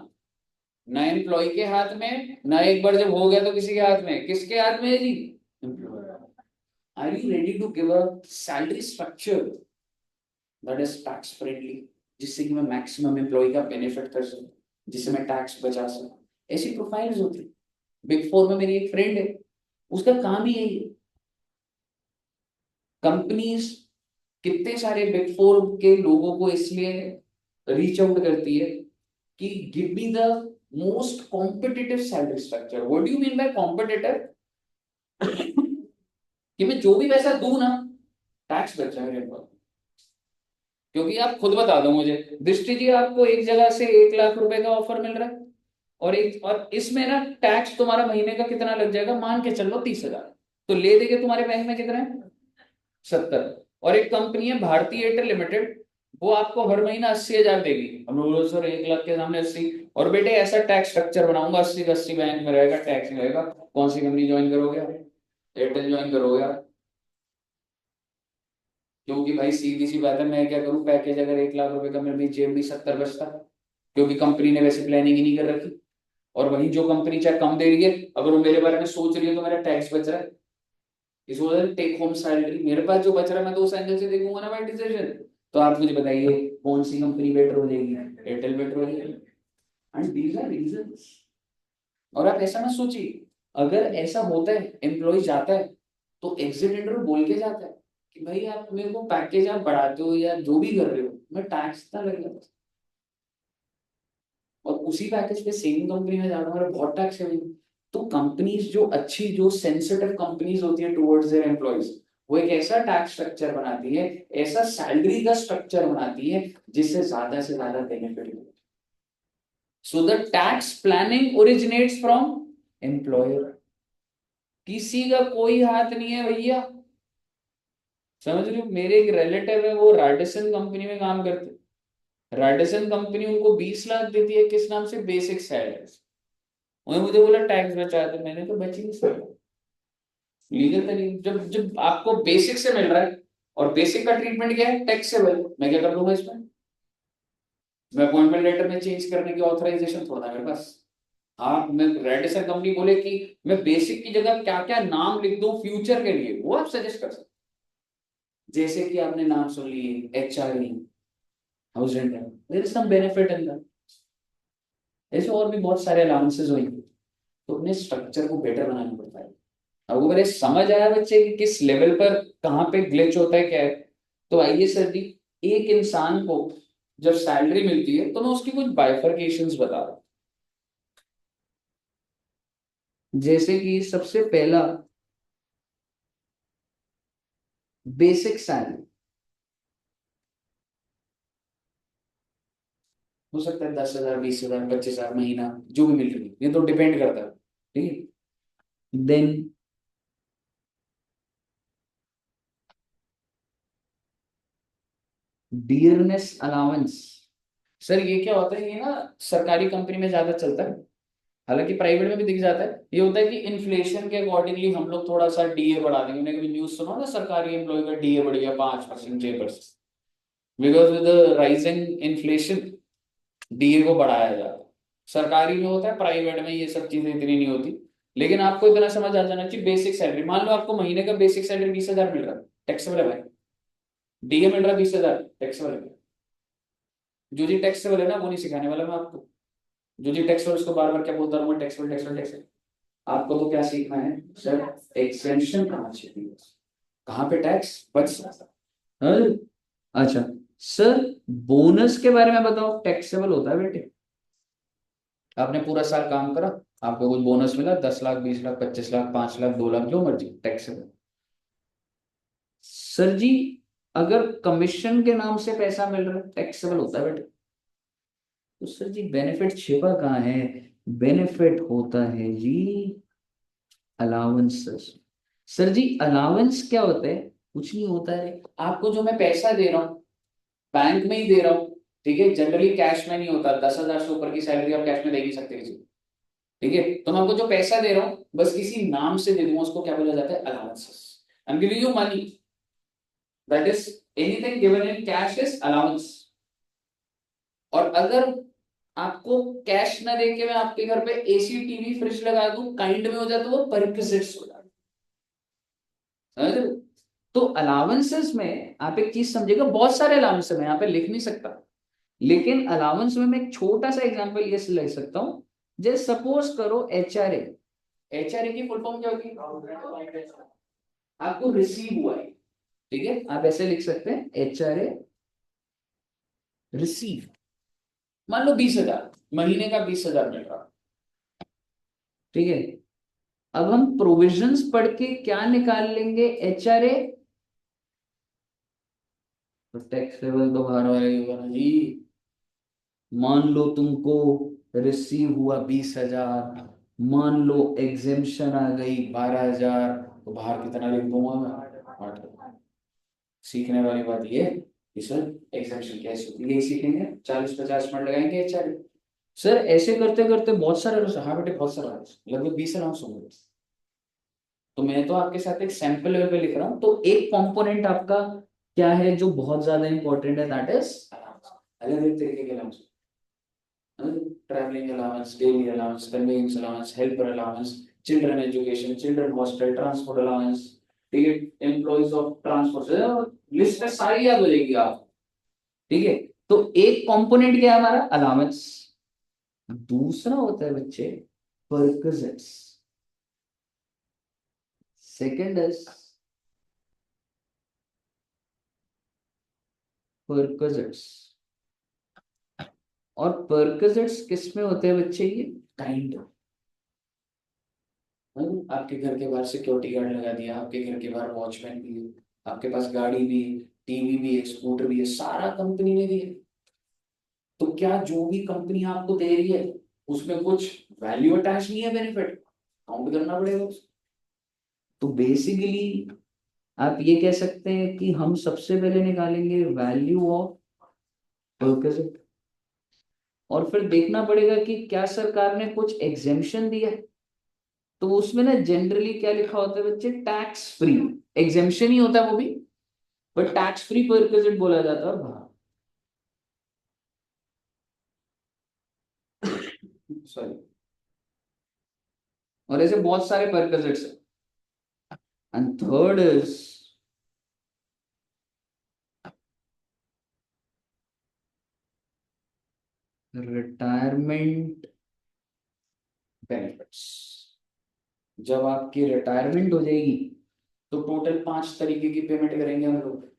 ना एम्प्लॉय के हाथ में, ना एक बार जब हो गया तो किसी के हाथ में, किसके हाथ में है जी, employee. Are you ready to give a salary structure that is tax friendly, जिससे कि मैं मैक्सिमम एम्प्लॉय का बेनिफिट कर सकूं, जिससे मैं टैक्स बचा सकूं। ऐसी प्रोफाइल्स होती। बिग फोर में मेरी एक फ्रेंड है, उसका काम ही यही है। कंपनीज कितने सारे बिग फोर के लोगों को इसलिए रीच आउट करती है कि give me the most competitive salary structure. What do you mean by competitive, कि मैं जो भी पैसा दूं ना, टैक्स बच जाए मेरे पास। क्योंकि आप खुद बता दो मुझे, दृष्टि जी आपको एक जगह से 1 लाख रुपए का ऑफर मिल रहा है, और इसमें ना टैक्स तुम्हारा महीने का कितना लग जाएगा, मान के चलो 30,000, तो ले देंगे तुम्हारे बैंक में कितना है, 70। और एक कंपनी है भारतीय एयरटेल लिमिटेड, वो आपको हर महीना 80,000 देगी। हम बोलो सर 1 लाख के सामने 80, और बेटे ऐसा टैक्स स्ट्रक्चर बनाऊंगा 80 का 80 बैंक में रहेगा, टैक्स नहीं रहेगा। कौन सी कंपनी ज्वाइन करोगे आप, एयरटेल ज्वाइन करोगे आप। क्योंकि भाई सीधी सी बात है, मैं क्या करूं, पैकेज अगर 1 लाख रुपए का, मेरे जेब भी 70 बचता, क्योंकि कंपनी ने वैसे प्लानिंग ही नहीं कर रखी। और वही जो कंपनी चाहे कम दे रही है, अगर वो मेरे बारे में सोच रही है तो मेरा टैक्स बच रहा है। इस वजह से टेक होम सैलरी मेरे पास जो बच रहा है, मैं तो उस एंगल से देखूंगा ना मैं डिसीजन। तो आप मुझे बताइए कौन सी कंपनी बेटर हो जाएगी, एयरटेल बेटर हो जाएगी। And these are reasons. और आप ऐसा ना सोचिए, अगर ऐसा होता है एम्प्लॉय जाता है तो एग्जिट इंटरव्यू बोल के जाता है कि भाई आप मेरे को पैकेज आप बढ़ाते हो या जो भी कर रहे हो, मैं टैक्स इतना लग जाता, और उसी पैकेज पे सेम कंपनी में जाना मेरा बहुत टैक्स सेविंग। तो कंपनीज जो अच्छी, जो सेंसिटिव कंपनीज होती है टुवर्ड्स देयर एम्प्लॉइज, वो एक ऐसा टैक्स स्ट्रक्चर बनाती है, ऐसा सैलरी का स्ट्रक्चर बनाती है जिससे ज्यादा से ज्यादा बेनिफिट मिले। So the tax planning originates from employer. किसी का कोई हाथ नहीं है भैया, समझ रहे हो। मेरे एक रिलेटिव है, वो राडिसन कंपनी में काम करते। राडिसन कंपनी उनको 20 लाख देती है, किस नाम से, बेसिक सैलरी। उन्होंने मुझे बोला टैक्स बचा दो, मैंने तो बच ही नहीं सकता। लीगल तरीके, जब जब आपको बेसिक से मिल रहा है, और बेसिक का ट्रीटमेंट क्या है, टैक्सेबल, मैं क्या कर लूंगा इसमें। मैं अपॉइंटमेंट लेटर में चेंज करने की ऑथराइजेशन थोड़ा है मेरे पास। हाँ, मैं रेडिसन कंपनी बोले कि मैं बेसिक की जगह क्या क्या नाम लिख दूं फ्यूचर के लिए, वो आप सजेस्ट कर सकते। जैसे कि आपने नाम सुन लिए HRE, house rent, there is some benefit in that. ऐसे और भी बहुत सारे अलाउंसेस होंगे। तो अपने स्ट्रक्चर को बेटर बनाना पड़ता है। अब वो मेरे समझ आया बच्चे कि किस लेवल पर कहाँ पे ग्लिच होता है, क्या है। तो आइए सर जी, एक इंसान को जब सैलरी मिलती है तो मैं उसकी कुछ बाइफरकेशंस बता रहा हूँ। जैसे कि सबसे पहला, बेसिक सैलरी हो सकता है 10,000, 20,000, 25,000 महीना, जो भी मिल रही है, ये तो डिपेंड करता है, ठीक है। Then dearness allowance. सर ये क्या होता है, ये ना सरकारी कंपनी में ज्यादा चलता है, हालांकि प्राइवेट में भी दिख जाता है। ये होता है कि इन्फ्लेशन के अकॉर्डिंगली हम लोग थोड़ा सा डीए बढ़ा देंगे। मैंने कभी न्यूज सुना ना, सरकारी एम्प्लॉय का डीए बढ़ गया 5%, 6%, because with rising inflation DA को बढ़ाया जाता है। सरकारी में होता है, प्राइवेट में ये सब चीजें इतनी नहीं होती। लेकिन आपको इतना समझ आ जाना चाहिए बेसिक सैलरी। मान लो आपको महीने का बेसिक सैलरी 20,000 मिल रहा है, टैक्सेबल है भाई। डीए मिल रहा है 20,000, टैक्सेबल है। जो जी टैक्सेबल है ना वो नहीं सिखाने वाला मैं आपको। जो जी टैक्सेबल उसको बार बार क्या बोलता रहूंगा, टैक्सेबल टैक्सेबल टैक्सेबल। आपको तो क्या सीखना है सर, एक्सेम्पशन कहाँ चाहिए, कहाँ पे टैक्स बच सकता है। अच्छा सर, बोनस के बारे में बताओ, टैक्सेबल होता है बेटे। आपने पूरा साल काम करा, आपको कुछ बोनस मिला, 10 लाख, 20 लाख, 25 लाख, 5 लाख, 2 लाख, जो मर्जी, टैक्सेबल। सर जी अगर कमीशन के नाम से पैसा मिल रहा है, टैक्सेबल होता है बेटे। तो सर जी बेनिफिट छिपा कहाँ है, बेनिफिट होता है जी अलाउंसेस। सर जी अलाउंस क्या होता है, कुछ नहीं होता है। आपको जो मैं पैसा दे रहा हूँ, बैंक में ही दे रहा हूँ, ठीक है, जनरली कैश में नहीं होता। 10,000 से ऊपर की सैलरी आप कैश में दे नहीं सकते किसी को, ठीक है। तो मैं आपको जो पैसा दे रहा हूँ बस किसी नाम से दे दूंगा, उसको क्या बोला जाता है, allowances. I am giving you money, that is anything given in cash is allowance. और अगर आपको कैश ना दे के मैं आपके घर पे एसी टीवी फ्रिज लगा दूं, काइंड में हो जाए तो वो परक्विजिट्स हो जाए, समझ रहे हो? तो अलाउंसेस में आप एक चीज समझिएगा, बहुत सारे अलाउंस मैं यहाँ पे लिख नहीं सकता, लेकिन अलाउंस में मैं एक छोटा सा एग्जांपल ये ले सकता हूँ। जैसे सपोज करो एचआरए। एचआरए की फुल फॉर्म क्या होगी, आपको रिसीव हुआ है, ठीक है, आप ऐसे लिख सकते हैं एचआरए रिसीव। मान लो 20,000 महीने का 20,000 मिल रहा, ठीक है। अब हम प्रोविजंस पढ़ के क्या निकाल लेंगे, एचआरए। तो टैक्स लेवल तो बाहर वाला ही होगा ना जी। मान लो तुमको रिसीव हुआ 20,000, मान लो एग्जेम्पशन आ गई 12,000, तो बाहर कितना लिख दूंगा मैं, 8,000। सीखने वाली बात ये है कि सर एग्जेम्पशन कैसे होती है, यही सीखेंगे, 40-50 मिनट लगाएंगे एचआरए। सर ऐसे करते करते बहुत सारे, हाँ बेटे बहुत सारा, लगभग 20 अलाउंस होंगे। तो मैं तो आपके साथ एक सैंपल लेवल पे लिख रहा हूँ। तो एक कंपोनेंट आपका क्या है जो बहुत ज्यादा इंपॉर्टेंट है, दैट इज अलग अलग तरीके के allowance. Travelling allowance, daily allowance, convince allowance, helper allowance, children education, children hostel, transport allowance, ठीक है, एम्प्लॉइज ऑफ ट्रांसपोर्ट, लिस्ट सारी याद हो जाएगी आप, ठीक है। तो एक कंपोनेंट क्या है हमारा, अलाउंस। दूसरा होता है बच्चे परक्विजिट्स, सेकंड इज परक्विजिट्स। और परक्विजिट्स किस में होते हैं बच्चे, ये काइंड। आपके घर के बाहर सिक्योरिटी गार्ड लगा दिया, आपके घर के बाहर वॉचमैन भी है, आपके पास गाड़ी भी है, टीवी भी है, स्कूटर भी है, सारा कंपनी ने दिया। तो क्या जो भी कंपनी आपको दे रही है उसमें कुछ वैल्यू अटैच नहीं है, बेनिफिट काउंट करना पड़ेगा उसको। तो बेसिकली आप ये कह सकते हैं कि हम सबसे पहले निकालेंगे वैल्यू ऑफ परक्विजिट, और फिर देखना पड़ेगा कि क्या सरकार ने कुछ एग्जेम्पशन दिया है। तो उसमें ना जनरली क्या लिखा होता है बच्चे, टैक्स फ्री। एग्जेम्पशन ही होता है वो भी, पर टैक्स फ्री परक्विजिट बोला जाता है बाहर, सॉरी। और ऐसे बहुत सारे परक्विजिट्स है। And third is retirement benefits. जब आपकी रिटायरमेंट हो जाएगी तो टोटल 5 तरीके की पेमेंट करेंगे हम लोग।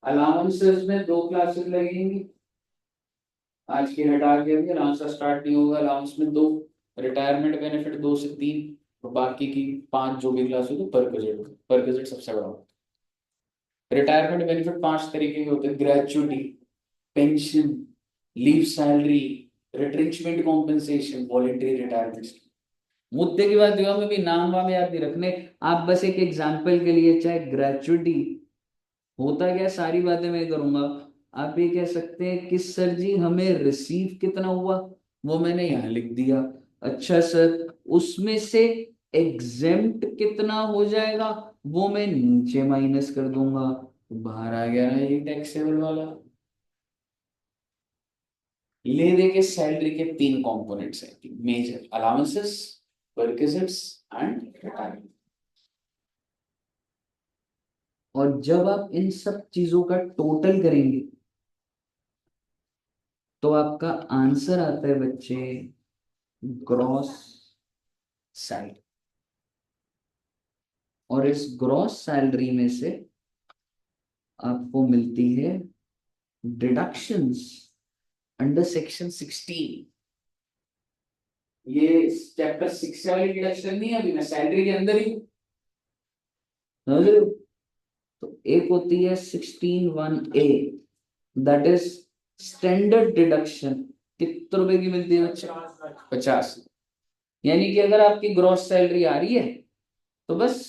अलाउंसेस में 2 क्लासेस लगेंगी, आज की हटा के अभी अलाउंस स्टार्ट नहीं होगा। अलाउंस में 2, रिटायरमेंट बेनिफिट 2 से 3, और बाकी की 5 जो भी क्लास होगी पर बजट, पर बजट सबसे बड़ा होता है। रिटायरमेंट बेनिफिट 5 तरीके के होते हैं, gratuity, pension, leave salary, retrenchment compensation, voluntary retirement. मुद्दे की बात हुआ, में भी नाम वाम याद नहीं रखने, आप बस एक एग्जाम्पल के लिए, चाहे ग्रेचुटी होता क्या, सारी बातें मैं करूंगा। आप ये कह सकते हैं कि सर जी हमें रिसीव कितना हुआ, वो मैंने यहाँ लिख दिया। अच्छा सर उसमें से एग्जेम्प्ट कितना हो जाएगा, वो मैं नीचे माइनस कर दूंगा, तो बाहर आ गया ना ये टैक्सेबल वाला। ले दे के सैलरी के 3 कंपोनेंट्स हैं, major allowances, perquisites and retirement। और जब आप इन सब चीजों का टोटल करेंगे तो आपका आंसर आता है बच्चे ग्रॉस सैलरी। और इस ग्रॉस सैलरी में से आपको मिलती है डिडक्शंस अंडर सेक्शन 16। ये चैप्टर 6 वाली डिडक्शन नहीं है, अभी मैं सैलरी के अंदर ही हूं, समझ रहे हो। तो एक होती है 16(1)(a), that is standard deduction. कितने रुपए की मिलती है बच्चे? 50। यानी कि अगर आपकी ग्रॉस सैलरी आ रही है तो बस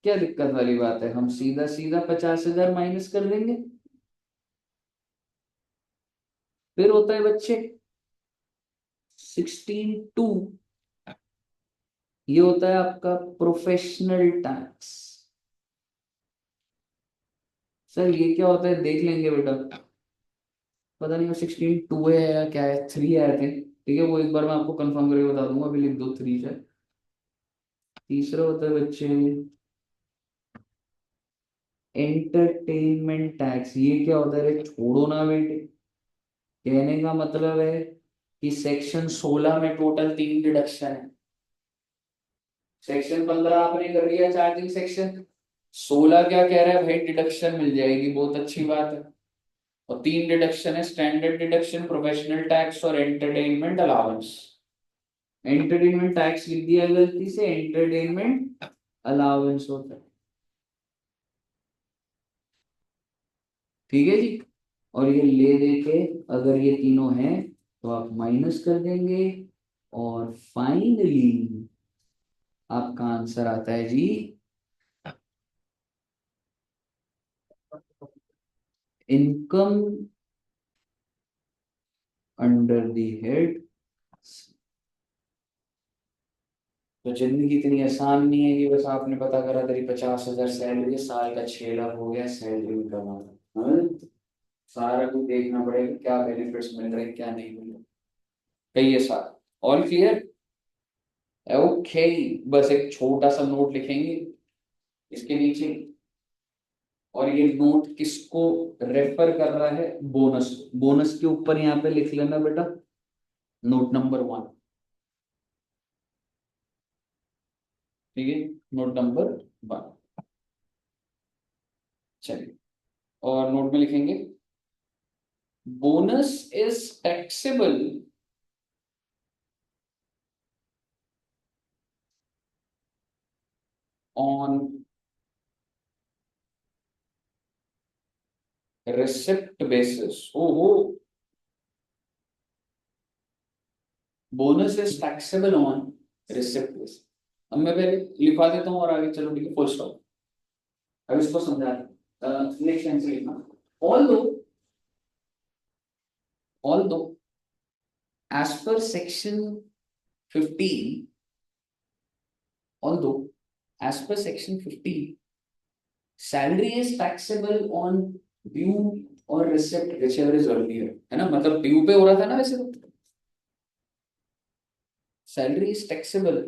क्या दिक्कत वाली बात है, हम सीधा सीधा 50,000 माइनस कर देंगे। फिर होता है बच्चे 16(2), ये होता है आपका प्रोफेशनल टैक्स। सर ये क्या होता है देख लेंगे बेटा, पता नहीं वो 16(2) है या क्या है, 3 है आई थिंक। ठीक है वो एक बार मैं आपको कंफर्म करके बता दूंगा, अभी लिख दो 3 है। तीसरा होता है बच्चे एंटरटेनमेंट टैक्स। ये क्या होता है रे, छोड़ो ना बेटे। कहने का मतलब है कि सेक्शन 16 में टोटल 3 डिडक्शन है। सेक्शन 15 आपने कर लिया चार्जिंग सेक्शन, 16 क्या कह रहा है भाई, डिडक्शन मिल जाएगी, बहुत अच्छी बात है। और 3 डिडक्शन है, स्टैंडर्ड डिडक्शन, प्रोफेशनल टैक्स और एंटरटेनमेंट अलाउंस। एंटरटेनमेंट टैक्स लिख दिया गलती से, एंटरटेनमेंट अलाउंस होता है। ठीक है जी। और ये ले दे के अगर ये तीनों हैं तो आप माइनस कर देंगे और फाइनली आपका आंसर आता है जी इनकम अंडर द हेड। तो जिंदगी इतनी आसान नहीं है कि बस आपने पता करा तेरी 50,000 सैलरी, साल का 6 लाख हो गया सैलरी कमाना। हाँ? सारा कुछ देखना पड़ेगा, क्या बेनिफिट्स मिल रहे हैं क्या नहीं मिल रहे। कहिए सर, ऑल क्लियर? ओके। बस एक छोटा सा नोट लिखेंगे इसके नीचे, और ये नोट किसको रेफर कर रहा है? बोनस। बोनस के ऊपर यहाँ पे लिख लेना बेटा नोट नंबर 1। ठीक है, नोट नंबर 1। चलिए, और नोट में लिखेंगे bonus is taxable on receipt basis. ओहो, bonus is taxable on receipt basis. अब मैं पहले लिखवा देता हूँ और आगे चलो, ठीक है, फुल स्टॉप। अब इसको समझा नेक्स्ट आंसर लिखना। Although although as per section 15, although as per section 15 salary is taxable on due or receipt whichever is earlier, है ना, मतलब ड्यू पे हो रहा था ना वैसे तो। salary is taxable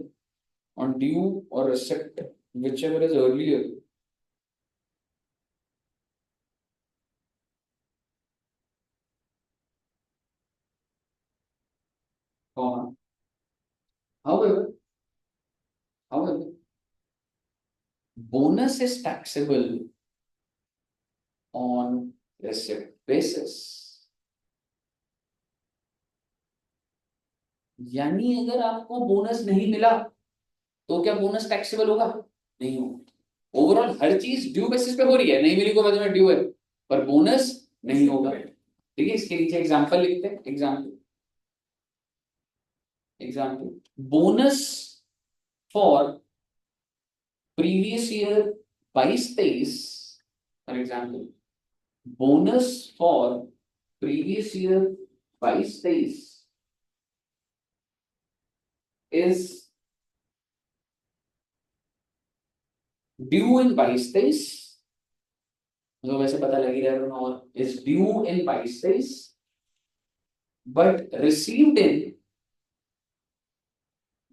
on due or receipt whichever is earlier। however however bonus is taxable on receipt basis। यानी अगर आपको बोनस नहीं मिला तो क्या बोनस टैक्सेबल होगा? नहीं होगा। ओवरऑल हर चीज ड्यू बेसिस पे हो रही है, नहीं मिली को बाद में ड्यू है, पर बोनस नहीं होगा। ठीक है, इसके नीचे एग्जांपल लिखते हैं। Example example bonus for previous year 22-23। For example bonus for previous year 22-23 is due इन 22-23। तो वैसे पता लग ही रहा है, और is due in 22-23 but received in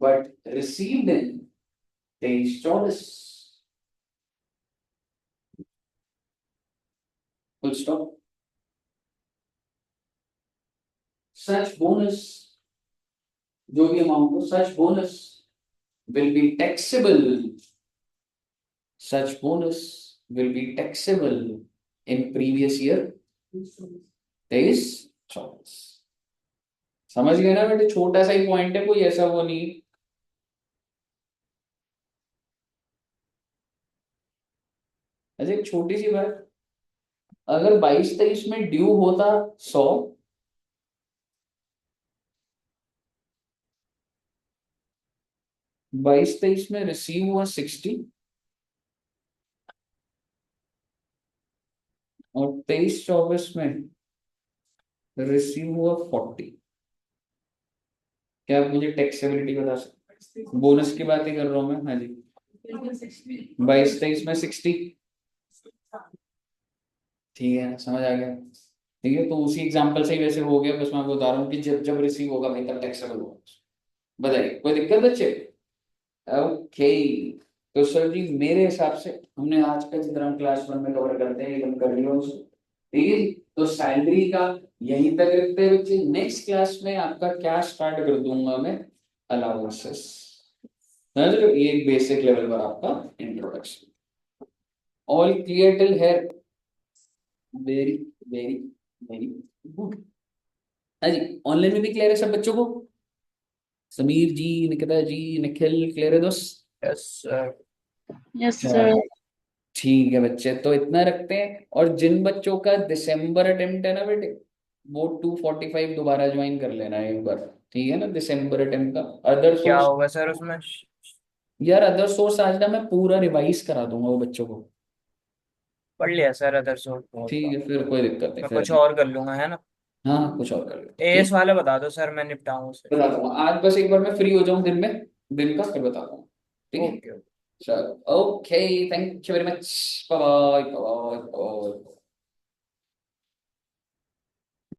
but received in 23-24. Full stop. Such bonus, जो भी अमाउंट हो, such bonus will be taxable. Such bonus will be taxable in previous year 23-24. समझ गए ना बेटे, छोटा सा ही पॉइंट है, कोई ऐसा वो नहीं। ऐसे एक छोटी सी बात, अगर 22-23 में ड्यू होता 100, 22-23 में रिसीव हुआ 60 और 23-24 में रिसीव हुआ 40, क्या आप मुझे टैक्सेबिलिटी बता सकते? बोनस की बात ही कर रहा हूं मैं। हाँ जी, 22-23 में 60, ठीक है, समझ आ गया। ठीक है, तो उसी एग्जांपल से ही वैसे हो गया, बस मैं आपको बता रहा हूँ कि जब जब रिसीव होगा भाई तब टैक्सेबल होगा। बताइए, कोई दिक्कत बच्चे? ओके, तो सर जी मेरे हिसाब से हमने आज का जितना हम क्लास 1 में कवर करते हैं एकदम कर लिया उसको। ठीक है, तो सैलरी का यहीं तक रखते हैं बच्चे। नेक्स्ट क्लास में आपका क्या स्टार्ट कर दूंगा मैं, अलाउंसेस। ये एक बेसिक लेवल पर आपका introduction. All clear till here? Very very very good. हाँ जी, ऑनलाइन में भी क्लियर है सब बच्चों को? समीर जी, निकिता जी, निखिल, क्लियर है दोस्त? Yes sir. Yes sir. चलो, ठीक है बच्चे, तो इतना रखते हैं। और जिन बच्चों का दिसंबर अटेम्प्ट है ना बेटे, वो 245 दोबारा ज्वाइन कर लेना है एक बार। ठीक है ना, दिसंबर अटेम्प्ट का। अदर क्या सोर्स, होगा सर उसमें? यार अदर सोर्स आज ना मैं पूरा रिवाइज करा दूंगा वो बच्चों को। पढ़ लिया सर अदर सोर्स बहुत ठीक बार। है, फिर कोई दिक्कत नहीं मैं फिर। कुछ और कर लूंगा, है ना? हाँ हाँ, कुछ और कर लो, एएस ठीक। वाले बता दो सर, मैं निपटाऊं उसे। बता दूंगा आज, बस एक बार मैं फ्री हो जाऊं दिन में, दिन का, फिर बता दूंगा। ठीक है, ओके। चलो, okay, thank you very much, bye bye bye bye.